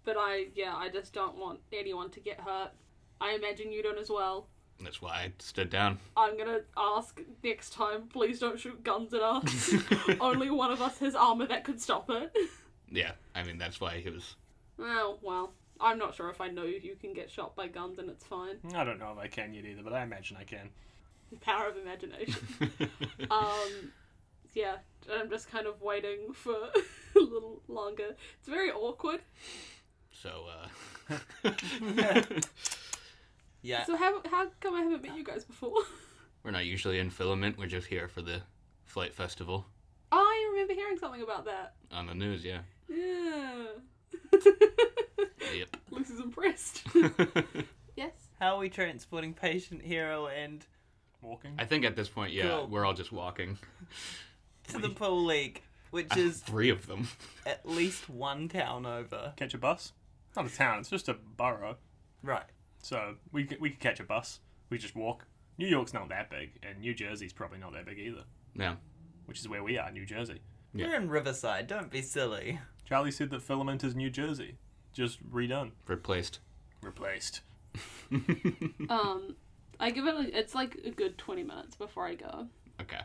But I just don't want anyone to get hurt. I imagine you don't as well. That's why I stood down. I'm gonna ask next time, please don't shoot guns at us. Only one of us has armor that could stop it. Yeah, I mean, that's why he was... Oh, well. I'm not sure if I know you can get shot by guns and it's fine. I don't know if I can yet either, but I imagine I can. The power of imagination. Yeah, I'm just kind of waiting for a little longer. It's very awkward. So, Yeah. So how come I haven't met you guys before? we're not usually in Filament. We're just here for the Flight Festival. Oh, I remember hearing something about that. On the news, yeah. Yeah. Yep. Lucy's impressed. Yes? How are we transporting patient hero and Walking? I think at this point, yeah, Cool. we're all just walking. to the pool league, which is 3 of them. at least one town over? Catch a bus? It's not a town, it's just a borough. Right. So we could catch a bus. We just walk. New York's not that big, and New Jersey's probably not that big either. Yeah. Which is where we are, New Jersey. Yeah. We're in Riverside, don't be silly. Charlie said that Filament is New Jersey. Just redone. Replaced. Replaced. I give it, it's like a good 20 minutes before I go. Okay.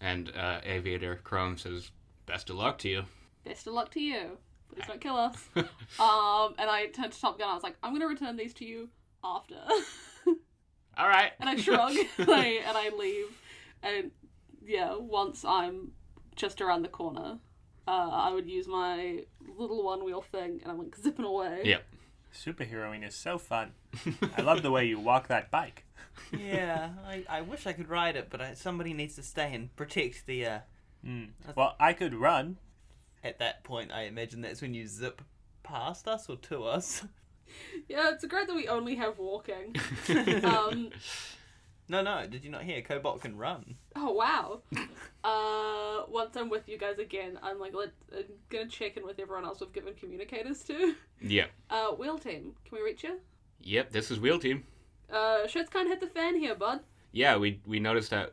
And Aviator Chrome says, best of luck to you. Best of luck to you. Please don't kill us. And I turned to Top Gun, I was like, I'm gonna return these to you after. All right. And I shrug, and I leave. And yeah, once I'm just around the corner, I would use my little one-wheel thing, and I'm like zipping away. Yep. Superheroing is so fun. I love the way you walk that bike. Yeah, I wish I could ride it, but somebody needs to stay and protect the... Well, I could run. At that point, I imagine that's when you zip past us or to us. Yeah, it's great that we only have walking. No, did you not hear? Cobalt can run. Oh, wow. Once I'm with you guys again, I'm like, I'm gonna check in with everyone else we've given communicators to. Yep. Wheel team, can we reach you? Yep, this is Wheel Team. Shit's kind of hit the fan here, bud. Yeah, we noticed that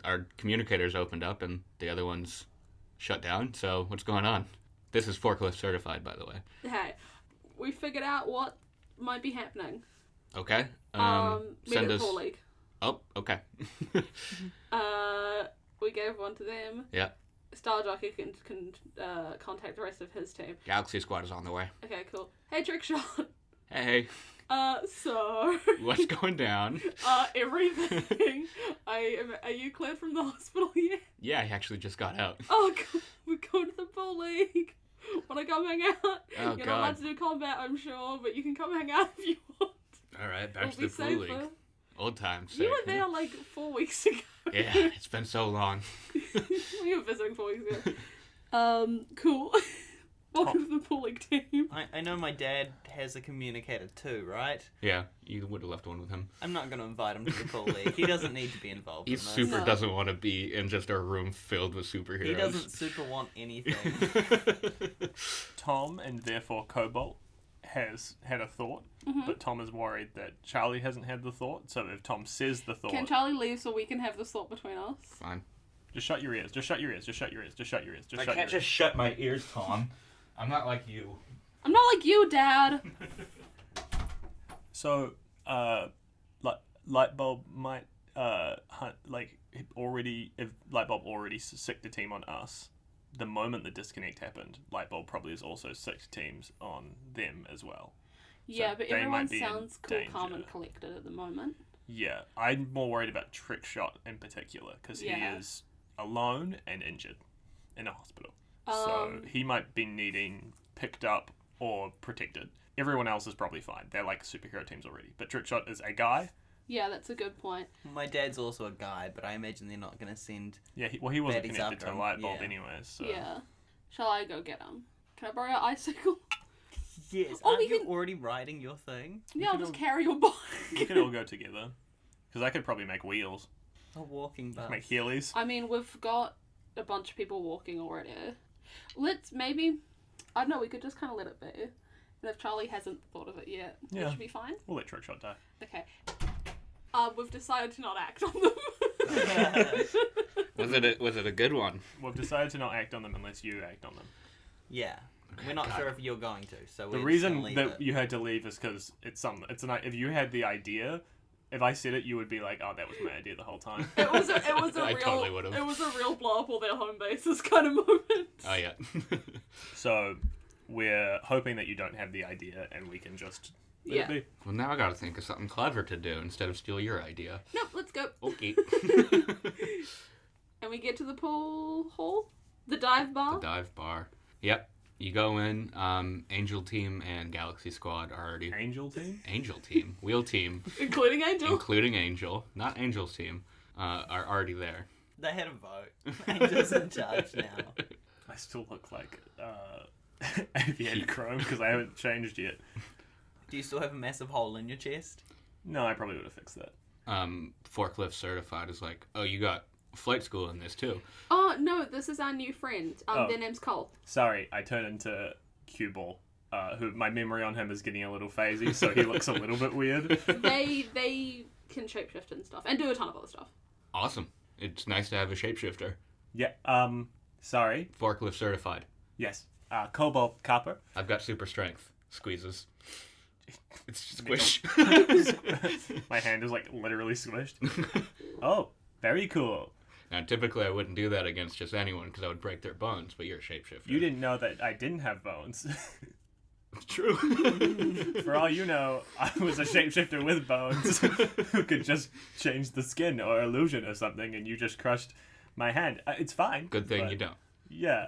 our communicators opened up and the other ones shut down. So what's going on? This is forklift certified, by the way. Hey, we figured out what might be happening. Okay. Meet at the pool league. Oh, okay. We gave one to them. Yeah. Star Jockey can contact the rest of his team. Galaxy Squad is on the way. Okay, cool. Hey, Trickshot. Hey, So... what's going down? Everything. Are you cleared from the hospital yet? Yeah, I actually just got out. Oh, God. We're going to the pool league. Wanna come hang out? Oh, You're not God. allowed to do combat, I'm sure, but you can come hang out if you want. All right, back It'll to the be Blue safer. League. Old times. You were there like 4 weeks ago. Yeah, it's been so long. We were visiting 4 weeks ago. Cool. Welcome to the pool league team. I know my dad has a communicator too, right? Yeah, you would have left one with him. I'm not going to invite him to the pool league. He doesn't need to be involved He in this. super No. doesn't want to be in just a room filled with superheroes. He doesn't super want anything. Tom, and therefore Cobalt, has had a thought, but Tom is worried that Charlie hasn't had the thought, so if Tom says the thought... Can Charlie leave so we can have this thought between us? Fine. Just shut your ears, just shut your ears, just shut your ears, just shut your ears, just I shut can't your just shut my ears, Tom. I'm not like you. I'm not like you, Dad. So, Lightbulb might, hunt, like, already, if Lightbulb already sicked the team on us, the moment the disconnect happened, Lightbulb probably has also sicked teams on them as well. Yeah, So but they everyone might be in sounds cool, calm, danger. and collected at the moment. Yeah, I'm more worried about Trickshot in particular, because he Yeah. is alone and injured in a hospital. So he might be needing picked up or protected. Everyone else is probably fine. They're like superhero teams already. But Trickshot is a guy. Yeah, that's a good point. My dad's also a guy, but I imagine they're not going to send... Yeah, he wasn't Baddies connected after to him, Lightbulb yeah. anyways. So. Yeah. Shall I go get him? Can I borrow your icicle? Yes, Oh, aren't we you can- already riding your thing? Yeah, I'll can just all- carry your bike. We could all go together. Because I could probably make wheels. A walking bus. Make Heelys. I mean, we've got a bunch of people walking already. Let's maybe... I don't know, we could just kind of let it be. And if Charlie hasn't thought of it yet, Yeah. it should be fine. We'll let Trickshot die. Okay. We've decided to not act on them. Was it a good one? We've decided to not act on them unless you act on them. Yeah. We're not God. sure if you're going to, so The we're reason just gonna that leave it. you had to leave is because if you had the idea, if I said it, you would be like, oh, that was my idea the whole time. It was a I real totally would've. it was a real blow up all their home bases kind of moment. Oh yeah. So we're hoping that you don't have the idea and we can just let Yeah. it Well, now I gotta think of something clever to do instead of steal your idea. No, let's go. Okay. And we get to the pool hall, the dive bar. The dive bar. Yep. You go in. Angel Team and Galaxy Squad are already. be. Angel team? Angel Team, Wheel Team, Including Angel. including Angel, not Angel's team, are already there. They had a vote. Angel's in charge now. I still look like Aviator Chrome because I haven't changed yet. Do you still have a massive hole in your chest? No, I probably would have fixed that. Forklift Certified is like, oh, you got flight school in this too. Oh no, this is our new friend. Oh. Their name's Cole. Sorry, I turn into Cobalt, who my memory on him is getting a little phasey, so he looks a little bit weird. They can shapeshift and stuff, and do a ton of other stuff. Awesome. It's nice to have a shapeshifter. Yeah, sorry. Forklift Certified. Yes, Cobalt Copper. I've got super strength. Squeezes. It's squish. My hand is like literally squished. Oh, very cool. Now, typically I wouldn't do that against just anyone because I would break their bones, but you're a shapeshifter. You didn't know that I didn't have bones. True. For all you know, I was a shapeshifter with bones who could just change the skin or illusion or something, and you just crushed my hand. It's fine. Good thing but- you don't. Yeah,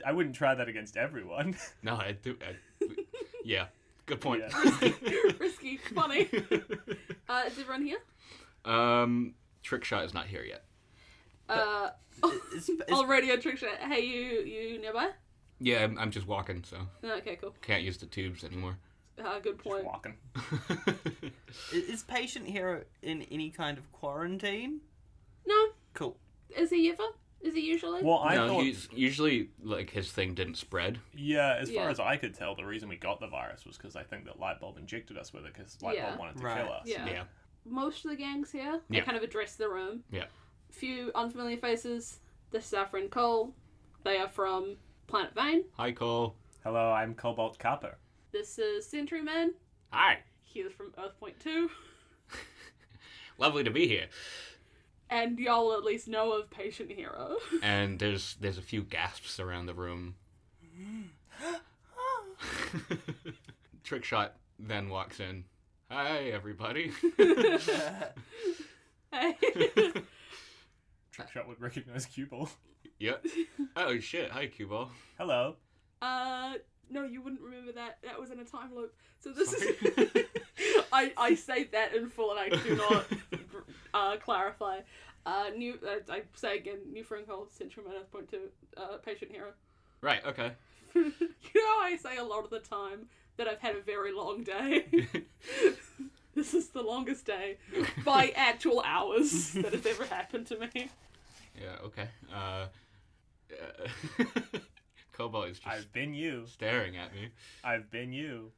I wouldn't try that against everyone. No, I do. Yeah, good point. Yeah. Risky, funny. Is everyone here? Trickshot is not here yet. I'll radio trick shot. Hey, you nearby? Yeah, I'm just walking, so Okay, cool. can't use the tubes anymore. Good point. Walking. Is Patient Hero in any kind of quarantine? No, Cool. is he ever? Is he usually? Well, I no, thought, he's usually like his thing didn't spread. yeah, as far Yeah. as I could tell, the reason we got the virus was because I think that Lightbulb injected us with it because Lightbulb Yeah. wanted to Right. kill us. Yeah. Yeah. Most of the gangs here, they Yeah. kind of address the room. Yeah. Few unfamiliar faces. This is our friend Cole. They are from Planet Vane. Hi, Cole. Hello, I'm Cobalt Copper. This is Sentryman. Hi. He is from Earth.2. Lovely to be here. And y'all will at least know of Patient Hero. And there's a few gasps around the room. Trickshot then walks in. Hi, everybody. Hey. Trickshot would recognize Cobalt. Yep. Oh shit. Hi, Cubal. Hello. No, you wouldn't remember that. That was in a time loop. So this is... I say that in full and I do not clarify. I say again, new friend called Sentryman Earth.2, Patient Hero. Right. Okay. You know, I say a lot of the time that I've had a very long day. This is the longest day by actual hours that has ever happened to me. Yeah. Okay. Cobalt is just I've been you. staring at me. I've been you.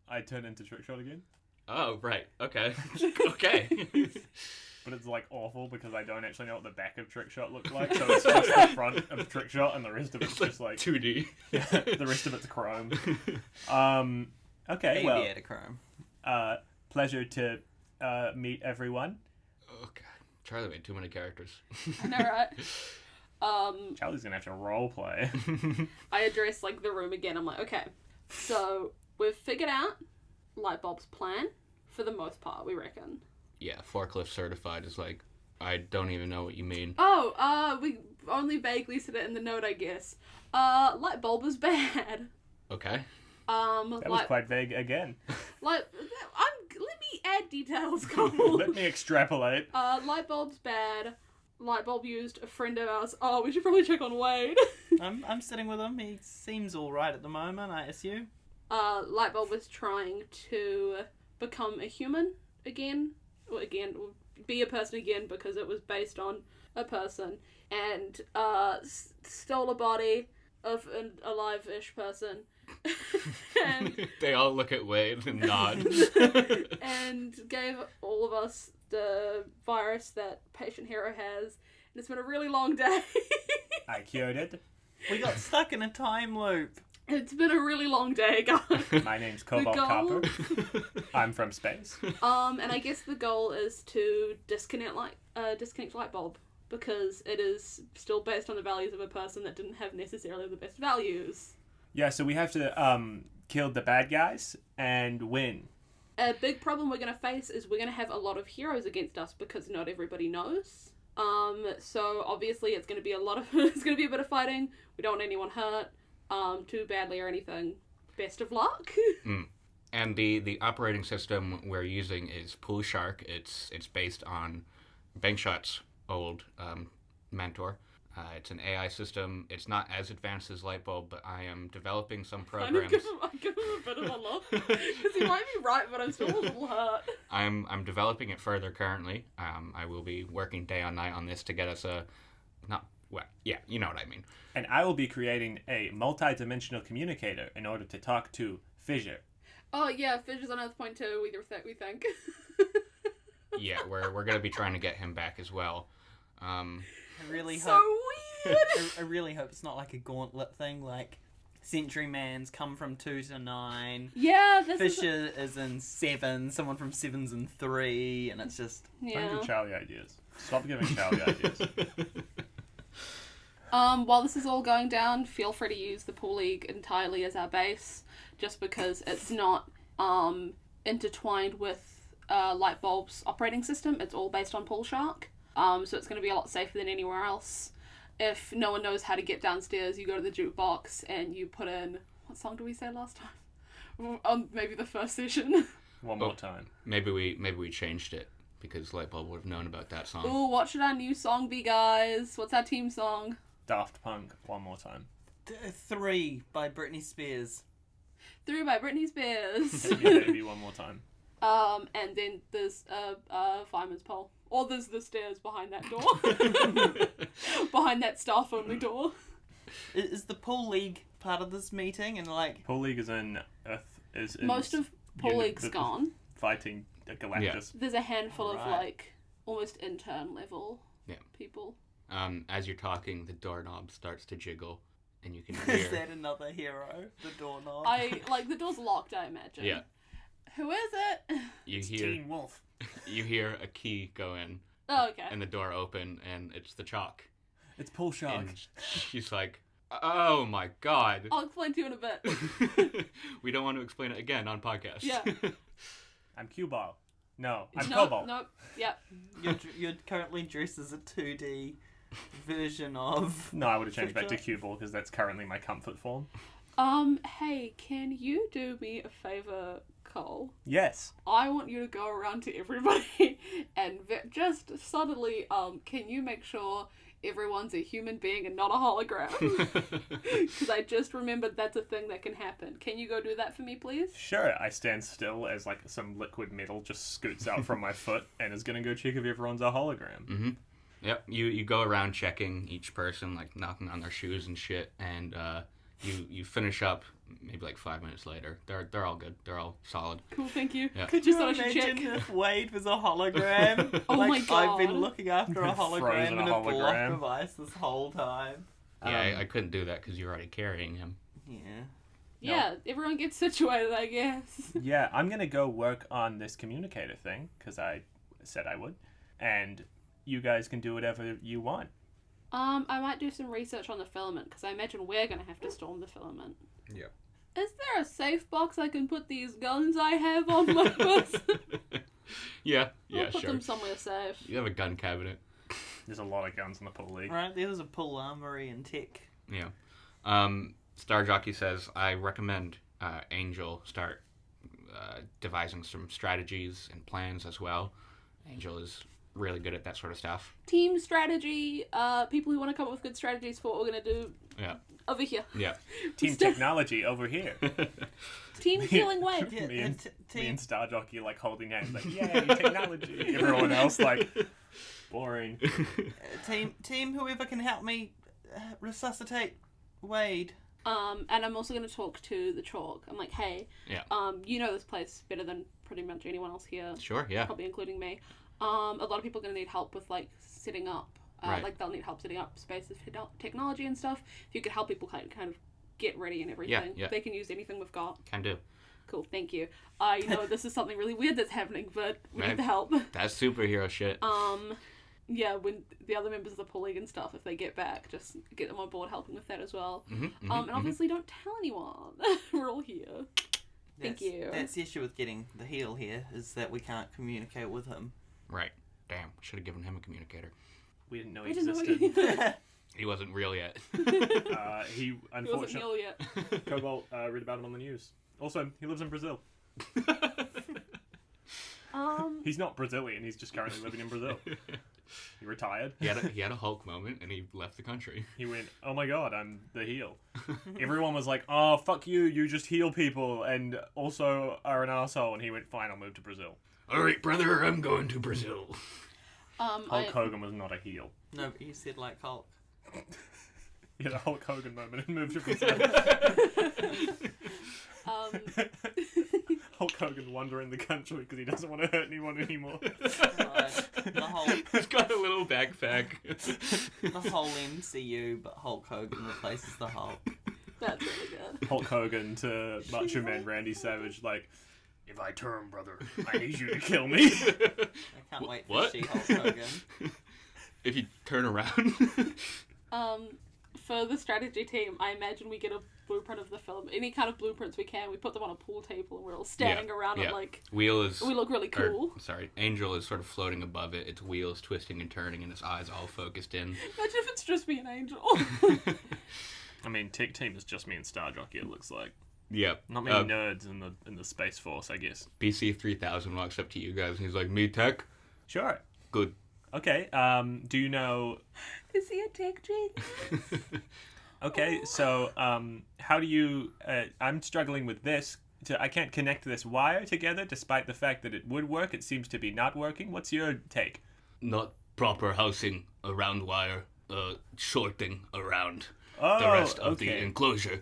I turn into Trickshot again. Oh, right. Okay. Okay. But it's like awful because I don't actually know what the back of Trickshot looked like, so it's just the front of Trickshot and the rest of it's just like 2D. yeah, the rest of it's chrome. Okay, well, Aviator Chrome. pleasure to meet everyone. Oh god, Charlie made too many characters. I know, right? Charlie's gonna have to role play. I address like the room again. I'm like, okay, so we've figured out Lightbulb's plan for the most part, we reckon. Yeah, Forklift Certified is like, I don't even know what you mean. Oh, we only vaguely said it in the note, I guess. Lightbulb is bad. Okay. That was quite vague again. Let me add details, Cole. Let me extrapolate. Lightbulb's bad. Lightbulb used a friend of ours. Oh, we should probably check on Wade. I'm sitting with him. He seems all right at the moment, I assume. Lightbulb was trying to become a human again. Well, be a person again because it was based on a person. And stole a body of an alive-ish person. And They all look at Wade and nod. and gave all of us the virus that Patient Hero has. And it's been a really long day. I cured it. We got stuck in a time loop. It's been a really long day, guys. My name's Cobalt goal- Copper. I'm from space. And I guess the goal is to disconnect light bulb, because it is still based on the values of a person that didn't have necessarily the best values. Yeah, so we have to kill the bad guys and win. A big problem we're going to face is we're going to have a lot of heroes against us because not everybody knows. So obviously it's going to be it's going to be a bit of fighting. We don't want anyone hurt too badly or anything. Best of luck. And the operating system we're using is Pool Shark. It's based on Bankshot's old mentor. It's an AI system. It's not as advanced as Lightbulb, but I am developing some programs. I give him a bit of a look, because he might be right, but I'm still a little hurt. I'm developing it further currently. I will be working day and night on this to get us you know what I mean. And I will be creating a multi-dimensional communicator in order to talk to Fissure. Oh yeah, Fissure's on Earth Point 2, we think. Yeah, we're gonna be trying to get him back as well. I really So hope. weird! I really hope it's not like a gauntlet thing, like Century Man's come from 2 to 9. Yeah, this Fissure is in 7. Someone from 7's in 3, and it's just. Don't Yeah. give Charlie ideas. Stop giving Charlie ideas. While this is all going down, feel free to use the Pool League entirely as our base, just because it's not intertwined with Lightbulb's operating system. It's all based on Pool Shark. So it's going to be a lot safer than anywhere else. If no one knows how to get downstairs, you go to the jukebox and you put in... What song did we say last time? Maybe the first session. One more time. Maybe we changed it because Lightbulb would have known about that song. Ooh, what should our new song be, guys? What's our team song? Daft Punk, one more time. 3 by Britney Spears. 3 by Britney Spears. Hit me baby one more time. And then there's fireman's pole. Or there's the stairs behind that door. Behind that staff-only door. Is the Pool League part of this meeting? And like. Pool League is in Earth. Is in Most of Pool League's gone. Fighting Galactus. Yeah. There's a handful of, Right. like, almost intern level people. As you're talking, the doorknob starts to jiggle, and you can Is hear. that another hero? The doorknob? The door's locked, I imagine. Yeah. Who is it? You It's hear Teen Wolf. you hear a key go in, Oh, okay. and the door open, and it's the Chalk. It's Pool Shark. And she's like, "Oh my god." I'll explain to you in a bit. We don't want to explain it again on podcast. Yeah. I'm Cuball. No, I'm Nope, Cobalt. Nope. Yep. You're currently dressed as a 2D version of. No, I would have changed back to Fissure. Cuball because that's currently my comfort form. Hey, can you do me a favor, Cole? Yes. I want you to go around to everybody and just suddenly, can you make sure everyone's a human being and not a hologram? Because I just remembered that's a thing that can happen. Can you go do that for me, please? Sure, I stand still as like some liquid metal just scoots out from my foot and is gonna go check if everyone's a hologram. Mm-hmm. Yep. You go around checking each person, like knocking on their shoes and shit, and you finish up maybe like 5 minutes later. They're all good. They're all solid. Cool, thank you. Yeah. Could Just you thought I should imagine check. if Wade was a hologram? Oh like, my God. I've been looking after a Frozen hologram in a block hologram. device this whole time. Yeah, I couldn't do that because you're already carrying him. Yeah. Yeah, everyone gets situated, I guess. Yeah, I'm gonna go work on this communicator thing because I said I would, and you guys can do whatever you want. I might do some research on the filament, because I imagine we're going to have to storm the filament. Yeah. Is there a safe box I can put these guns I have on my person? Yeah, I'll put sure. them somewhere safe. You have a gun cabinet. There's a lot of guns in the Pool League. Right, there's a Pool Armory and tech. Yeah. Star Jockey says, I recommend Angel start devising some strategies and plans as well. Angel is really good at that sort of stuff. Team strategy, people who want to come up with good strategies for what we're going to do Yeah. over here. Yeah. Team Technology over here. Team Healing Way. Yeah, me, and, team. me and Star Jockey like holding hands like, yay, technology. Everyone else like, boring. Team, whoever can help me resuscitate Wade. And I'm also going to talk to the Chalk. I'm like, hey, Yeah. you know this place better than pretty much anyone else here. Sure, yeah. Probably including me. A lot of people are going to need help with, like, setting up Right. Like they'll need help setting up spaces for technology and stuff. If you could help people kind of get ready and everything, Yeah. they can use anything we've got. Can do. Cool, thank you. I know this is something really weird that's happening, but we Right. need the help. That's superhero shit. Yeah, when the other members of the Pull League and stuff, if they get back, just get them on board helping with that as well. And obviously don't tell anyone. We're all here. Thank you. That's the issue with getting the heel here, is that we can't communicate with him. Right. Damn. Should have given him a communicator. We didn't know I he didn't know existed. He wasn't real yet. He He wasn't unfortunately ill yet. Cobalt read about him on the news. Also, he lives in Brazil. He's not Brazilian. He's just currently living in Brazil. He retired. He had a Hulk moment and he left the country. He went, "Oh my god, I'm the heel." Everyone was like, "Oh fuck you! You just heal people and also are an asshole." And he went, "Fine, I'll move to Brazil." All right, brother, I'm going to Brazil. Hulk Hogan was not a heel. No, but you said like Hulk. He had a Hulk Hogan moment and moved to Brazil. Hulk Hogan wandering the country because he doesn't want to hurt anyone anymore. The whole He's got a little backpack. the whole MCU, but Hulk Hogan replaces the Hulk. That's really good. Hulk Hogan to Macho Man Randy Savage, like, "If I turn, brother, I need you to kill me." I can't wait for What? She-Hulk Hogan. If you turn around. For the strategy team, I imagine we get a blueprint of the film. Any kind of blueprints we can, we put them on a pool table and we're all standing around it like... Wheel is... We look really cool. Angel is sort of floating above it. Its wheels twisting and turning and its eyes all focused in. Imagine if it's just me and Angel. I mean, tech team is just me and Star Jockey, it looks like. Yep. Not many nerds in the Space Force, I guess. BC 3000 walks up to you guys and he's like, "Me tech? Sure. Good." Okay, do you know... Is he a tech genius? Okay, so, how do you... I'm struggling with this. I can't connect this wire together, despite the fact that it would work. It seems to be not working. What's your take? Not proper housing around wire, shorting around Oh, the rest of the okay. enclosure.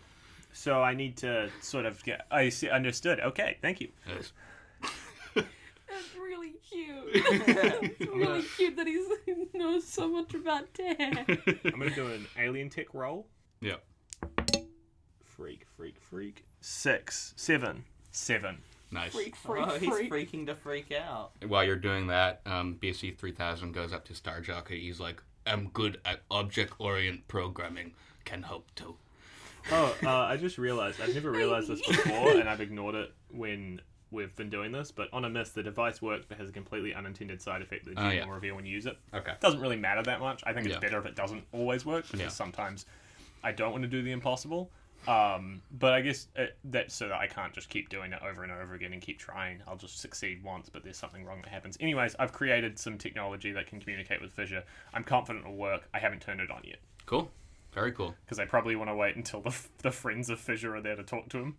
So I need to sort of get... I see, understood. Okay, thank you. Yes. That's really cute. It's really cute that he knows so much about tech. I'm going to do an alien tech roll. Yep. Freak. 6. 7. Nice. Freak. He's freaking to freak out. While you're doing that, BC 3000 goes up to Star Jockey. He's like, "I'm good at object-orient programming. Can help too." Oh, I just realized. I've never realized this before, and I've ignored it when we've been doing this, but on a miss, the device works but has a completely ununintended side effect that you will reveal when you use it. Okay. It doesn't really matter that much. I think it's Yeah. better if it doesn't always work, because Yeah. sometimes I don't want to do the impossible. But I guess that's so that I can't just keep doing it over and over again and keep trying. I'll just succeed once, but there's something wrong that happens. Anyways, I've created some technology that can communicate with Fissure. I'm confident it'll work. I haven't turned it on yet. Cool. Very cool. Because I probably want to wait until the friends of Fissure are there to talk to him.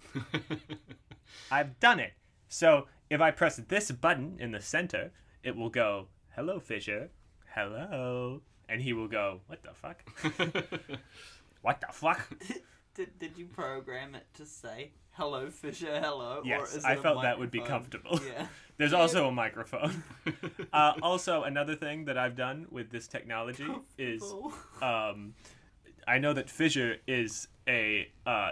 I've done it. So if I press this button in the center, it will go, "Hello, Fissure. Hello." And he will go, "What the fuck?" What the fuck? Did you program it to say "Hello, Fisher, hello"? Yes, or is I it a felt that would be microphone? comfortable. Yeah. There's also a microphone. Also, another thing that I've done with this technology is... I know that Fissure is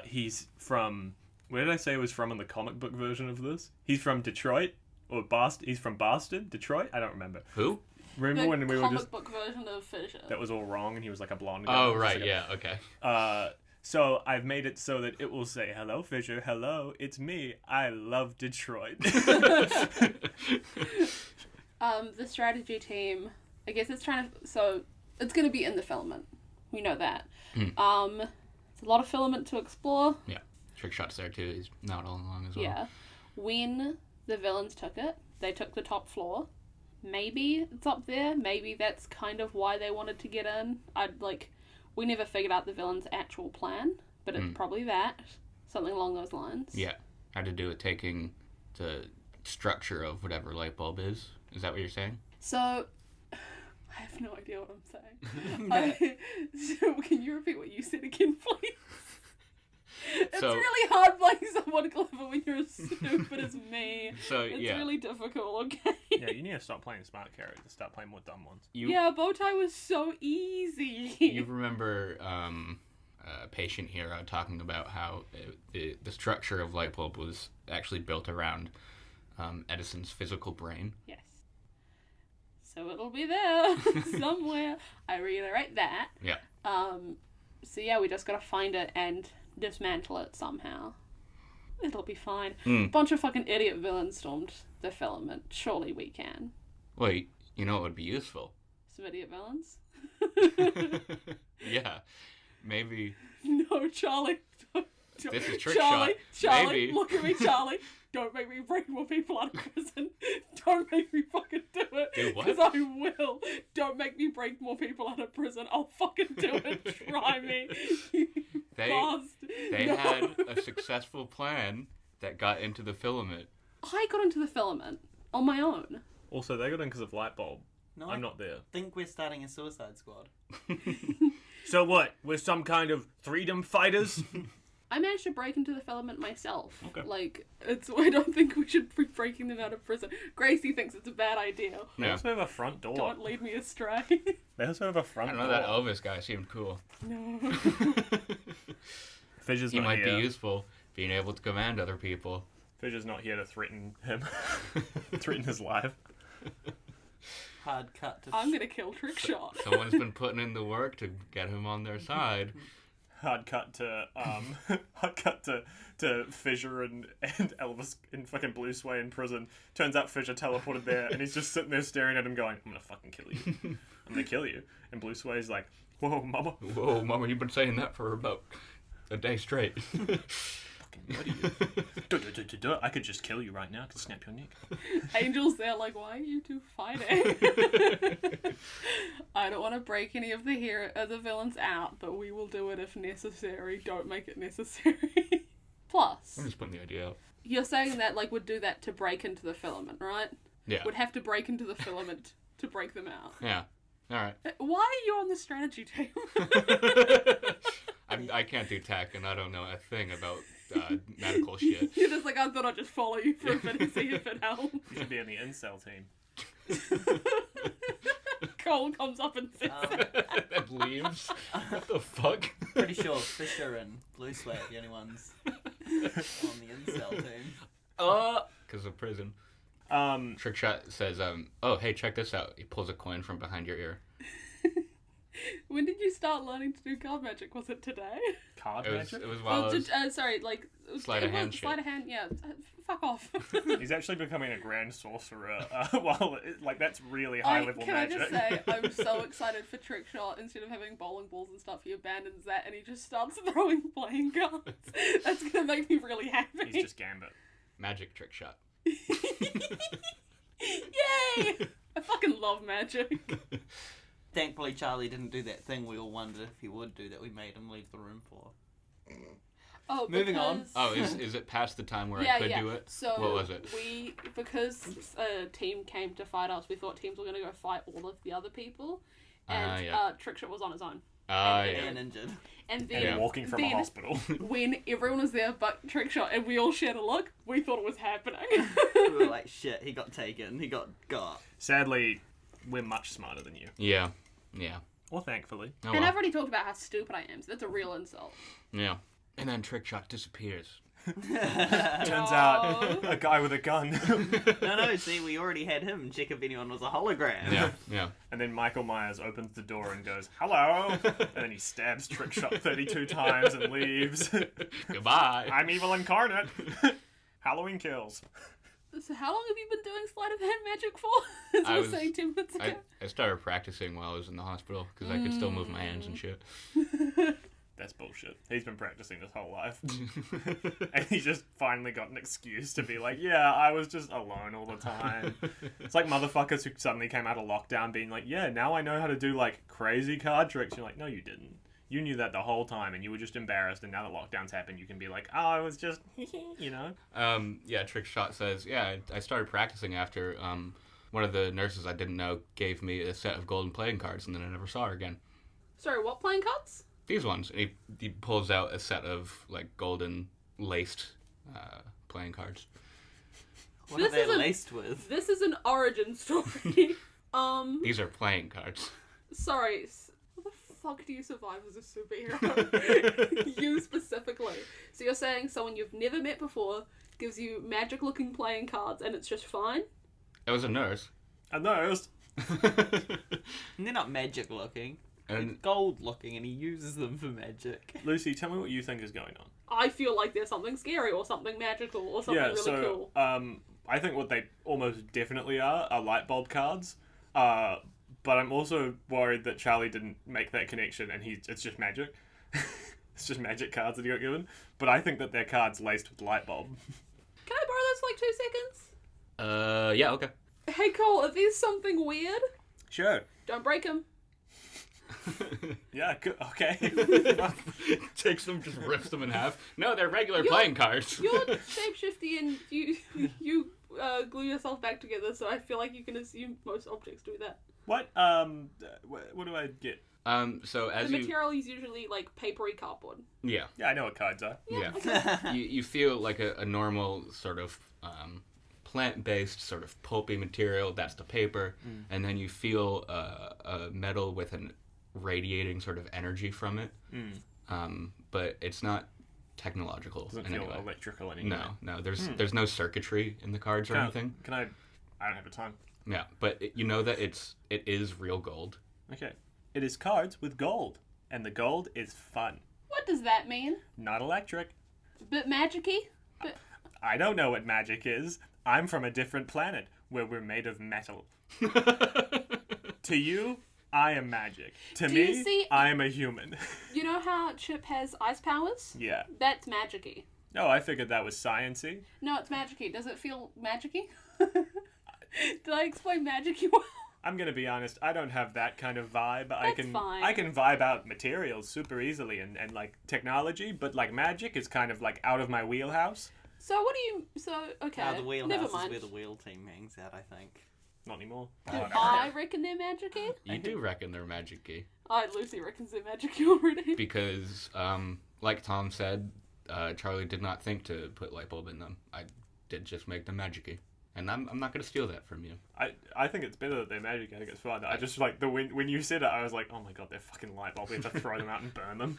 he's from... Where did I say he was from in the comic book version of this? He's from Detroit? Or Boston? He's from Boston? Detroit? I don't remember. Who? Remember The when we were comic just... book version of Fissure. That was all wrong and he was like a blonde guy. Oh, It was right. like Yeah. Okay. So I've made it so that it will say, "Hello, Fissure. Hello, it's me. I love Detroit." The strategy team, I guess it's trying to... So, it's going to be in the filament. We know that. It's a lot of filament to explore. Yeah. Trickshot's there too. He's not all along as well. Yeah. When the villains took it, they took the top floor. Maybe it's up there. Maybe that's kind of why they wanted to get in. We never figured out the villain's actual plan, but it's probably that. Something along those lines. Yeah. Had to do with taking the structure of whatever light bulb is. Is that what you're saying? So, I have no idea what I'm saying. So, can you repeat what you said again, please? It's So- really hard playing someone clever when you're as stupid as me. So It's yeah, really difficult, okay? Yeah, you need to stop playing smart characters. Start playing more dumb ones. Yeah, Bowtie was so easy. you remember Patient Hero talking about how the structure of Lightbulb was actually built around Edison's physical brain. Yes. So it'll be there somewhere. I reiterate that. Yeah. So yeah, we just gotta find it and dismantle it somehow. It'll be fine. Bunch of fucking idiot villains stormed the filament. Surely we can. Well, you know what would be useful? Some idiot villains? Yeah. Maybe. No, Charlie. This is Trick Charlie, Shot. Charlie, Maybe. look at me, Charlie. Don't make me break more people out of prison. Don't make me fucking do it. Do what? Because I will. Don't make me break more people out of prison. I'll fucking do it. Try me. You bastard. They No. had a successful plan that got into the filament. I got into the filament on my own. Also, they got in because of Lightbulb. No, I'm not there. I think we're starting a Suicide Squad. So what? We're some kind of freedom fighters? I managed to break into the filament myself. Okay. Like, I don't think we should be breaking them out of prison. Gracie thinks it's a bad idea. They Yeah. also have a front door. Don't lead me astray. They also have a I front don't know, door. that Elvis guy seemed cool. No. Fisher's He not might here. be useful, being able to command other people. Fisher's not here to threaten him. Threaten his life. Hard cut to... I'm gonna kill Trickshot. Someone's been putting in the work to get him on their side. Hard cut to Fisher and Elvis in fucking Blue Sway in prison. Turns out Fisher teleported there and he's just sitting there staring at him going, I'm gonna fucking kill you. I'm gonna kill you. And Blue Sway's like, whoa, mama. Whoa, Mama, you've been saying that for about a day straight. What are you? I could just kill you right now. I could snap your neck. Angel's there like, why are you two fighting? I don't want to break any of the villains out, but we will do it if necessary. Don't make it necessary. Plus, I'm just putting the idea out. you're saying that like would do that to break into the filament, right? Yeah. Would have to break into the filament to break them out. Yeah. Alright. Why are you on the strategy team? I can't do tech and I don't know a thing about medical shit. You're just like, I thought I'd just follow you for a bit and see if it helps. You should be in the incel team. Cole comes up and says And leaves. What the fuck? Pretty sure Fisher and Blue Sway are the only ones on the incel team. Because of prison. Um, Trickshot says, oh, hey, check this out. He pulls a coin from behind your ear. When did you start learning to do card magic? Was it today? card It was, magic? it was while I was... Sorry, like... Sleight of hand shit. Sleight of hand, yeah. Fuck off. He's actually becoming a grand sorcerer. That's really high level can magic. I just say, I'm so excited for Trickshot. Instead of having bowling balls and stuff, he abandons that and he just starts throwing playing cards. That's gonna make me really happy. He's just Gambit. Magic Trickshot. Yay! I fucking love magic. Thankfully, Charlie didn't do that thing we all wondered if he would do that we made him leave the room for. Oh, Moving on. because- Oh, is it past the time where yeah, I could yeah. do it? So What was it? because a team came to fight us, we thought teams were going to go fight all of the other people, and yeah. Trickshot was on his own. Ah, And- yeah. And injured. And then, Yeah. Walking from a then hospital. when everyone was there but Trickshot and we all shared a look, we thought it was happening. We were like, shit, he got taken. He got. Sadly, we're much smarter than you. Yeah. Yeah. Or thankfully. Oh, And well. I've already talked about how stupid I am, so that's a real insult. Yeah. And then Trickshot disappears. Turns out, a guy with a gun. No, see, we already had him check if anyone was a hologram. Yeah. Yeah. And then Michael Myers opens the door and goes, hello! And then he stabs Trickshot 32 times and leaves. Goodbye. I'm evil incarnate. Halloween kills. So how long have you been doing sleight of hand magic for? As I I was was- saying 10 minutes ago. I started practicing while I was in the hospital because I could still move my hands and shit. That's bullshit. He's been practicing his whole life. And he just finally got an excuse to be like, yeah, I was just alone all the time. It's like motherfuckers who suddenly came out of lockdown being like, yeah, now I know how to do like crazy card tricks. You're like, no, you didn't. You knew that the whole time and you were just embarrassed, and now that lockdown's happened, you can be like, oh, I was just, you know? Yeah, Trickshot says, yeah, I started practicing after one of the nurses I didn't know gave me a set of golden playing cards and then I never saw her again. Sorry, what playing cards? These ones. And he pulls out a set of like golden laced playing cards. What are they laced with? This is an origin story. These are playing cards. Sorry. How the fuck do you survive as a superhero? You specifically. So you're saying someone you've never met before gives you magic-looking playing cards and it's just fine? It was a nurse. A nurse? And they're not magic looking. And It's gold looking, and he uses them for magic. Lucy, tell me what you think is going on. I feel like there's something scary or something magical or something really cool. I think what they almost definitely are light bulb cards. But I'm also worried that Charlie didn't make that connection and it's just magic. It's just magic cards that he got given. But I think that they're cards laced with light bulb. Can I borrow those for like 2 seconds? yeah, okay. Hey Cole, are these something weird? Sure. Don't break them. Yeah, okay. Takes them, just rips them in half. No, they're regular playing cards. You're shapeshifty and you glue yourself back together, so I feel like you can assume most objects do that. What do I get? So as The material is usually like papery cardboard. Yeah. Yeah, I know what cards are. Yeah. you feel like a normal sort of plant-based sort of pulpy material. That's the paper. And then you feel a metal with an radiating sort of energy from it. But it's not technological. Doesn't in feel any way. electrical anymore. No. There's no circuitry in the cards or anything. Can I don't have a time. Yeah, but you know that it is real gold. Okay. It is cards with gold. And the gold is fun. What does that mean? Not electric. Bit magic-y? I don't know what magic is. I'm from a different planet where we're made of metal. To you, I am magic. To Do you me, see- I am a human. You know how Chip has ice powers? Yeah. That's magic-y. No, I figured that was science-y. No, it's magic-y. Does it feel magic-y? Did I explain magic-y well? I'm gonna be honest, I don't have that kind of vibe. I can fine. vibe out materials super easily and like technology, but like magic is kind of like out of my wheelhouse. So what do you... So, okay. The wheelhouse Never is mind. where the wheel team hangs out, I think. Not anymore. Do I reckon they're magic-y? You do reckon they're magic-y. Lucy reckons they're magic-y already. Because, like Tom said, Charlie did not think to put light bulb in them. I did just make them magic-y. And I'm not going to steal that from you. I think it's better that they're magic. I think it's fun. I just like when you said it, I was like, oh my god, they're fucking light bulb. We have to throw them out and burn them.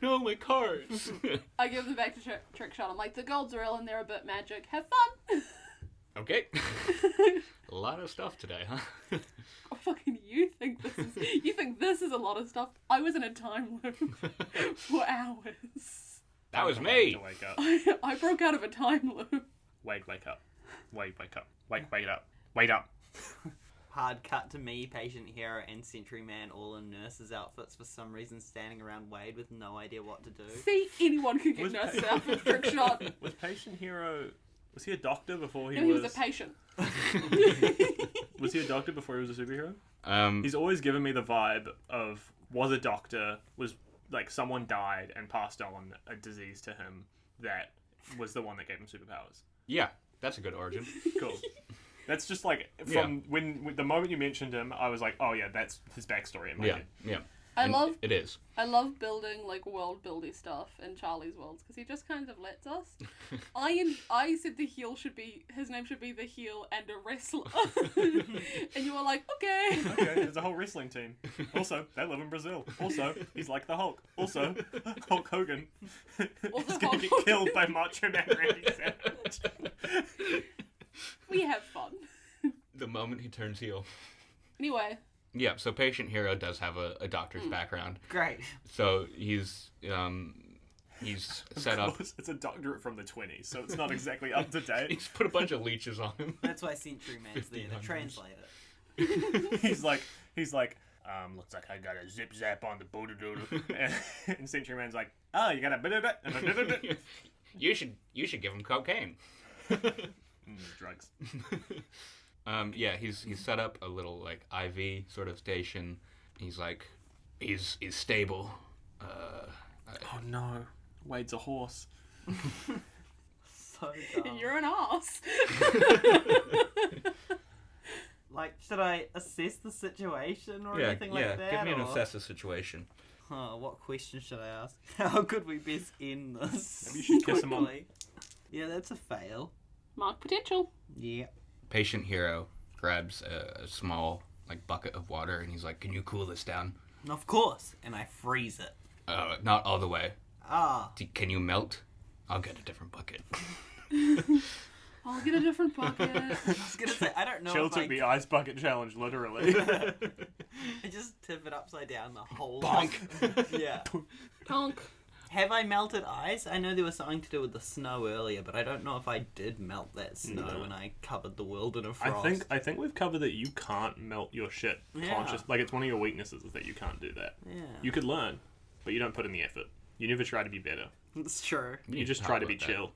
No, my cards. I give them back to Trickshot. I'm like, the gold's real and they're a bit magic. Have fun. Okay. A lot of stuff today, huh? Oh, fucking you think this is a lot of stuff. I was in a time loop for hours. That was me. To wake up. I broke out of a time loop. Wake up. Wake up. Wait up. Wait up. Hard cut to me, Patient Hero, and Sentry Man all in nurses' outfits for some reason standing around Wade with no idea what to do. See, anyone could get Was nurses pa- out with Trickshot. Was Patient Hero... Was he a doctor before he No, he was... was a patient. Was he a doctor before he was a superhero? Um, He's always given me the vibe of was a doctor, was like someone died and passed on a disease to him that was the one that gave him superpowers. yeah, that's a good origin. Cool. That's just like from when the moment you mentioned him, I was like, oh yeah, that's his backstory in my head. Yeah. I love It is. building like world building stuff in Charlie's worlds because he just kind of lets us. I said the heel his name should be the heel and a wrestler, and you were like, okay. Okay, there's a whole wrestling team. Also, they live in Brazil. Also, he's like the Hulk. Also, Hulk Hogan. Also He's gonna Hulk get Hogan. killed by Macho Man Randy Savage. We have fun. The moment he turns heel. Anyway, Yeah, so Patient Hero does have a doctor's background. Great. So he's set up. It's a doctorate from the 20s, so it's not exactly up to date. He's put a bunch of leeches on him. That's why Sentry Man's there to 1500s. translate it. he's like, looks like I got a zip zap on the booty doodle. And Sentry Man's like, oh, you got a You should give him cocaine. drugs. Yeah, he's set up a little like IV sort of station. He's like, he's stable. Oh no, Wade's a horse. So dumb. you're an ass. Like, should I assess the situation or anything like that? Give me an or... assess the situation. Oh, what question should I ask? How could we best end this? Maybe you should kiss him on. quickly? Yeah, that's a fail. Mark potential. Yeah. Patient hero grabs a small bucket of water and he's like, "Can you cool this down?" Of course. And I freeze it. Not all the way. Ah. Can you melt? I'll get a different bucket. I'll get a different bucket. I was gonna say, I don't know Chill if took the ice bucket challenge literally. I just tip it upside down the whole Bonk. Yeah. Punk. Have I melted ice? I know there was something to do with the snow earlier, but I don't know if I did melt that snow when I covered the world in a frost. I think we've covered that you can't melt your shit conscious. Like, it's one of your weaknesses is that you can't do that. Yeah. You could learn, but you don't put in the effort. You never try to be better. It's true. You just try to be chill.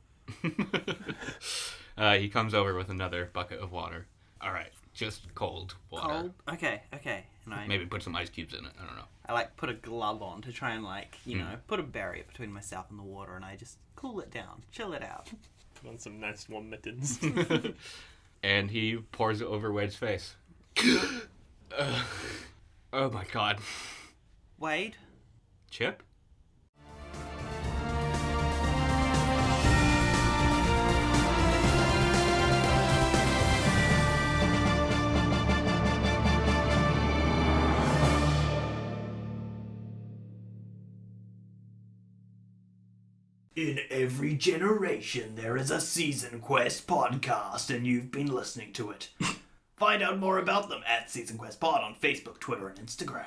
He comes over with another bucket of water. All right, just cold water. Cold? Okay. And I Maybe put some ice cubes in it. I don't know. I put a glove on to try and put a barrier between myself and the water, and I just cool it down, chill it out. Put on some nice warm mittens. And he pours it over Wade's face. Oh my god. Wade? Chip? In every generation, there is a Season Quest podcast, and you've been listening to it. Find out more about them at Season Quest Pod on Facebook, Twitter, and Instagram.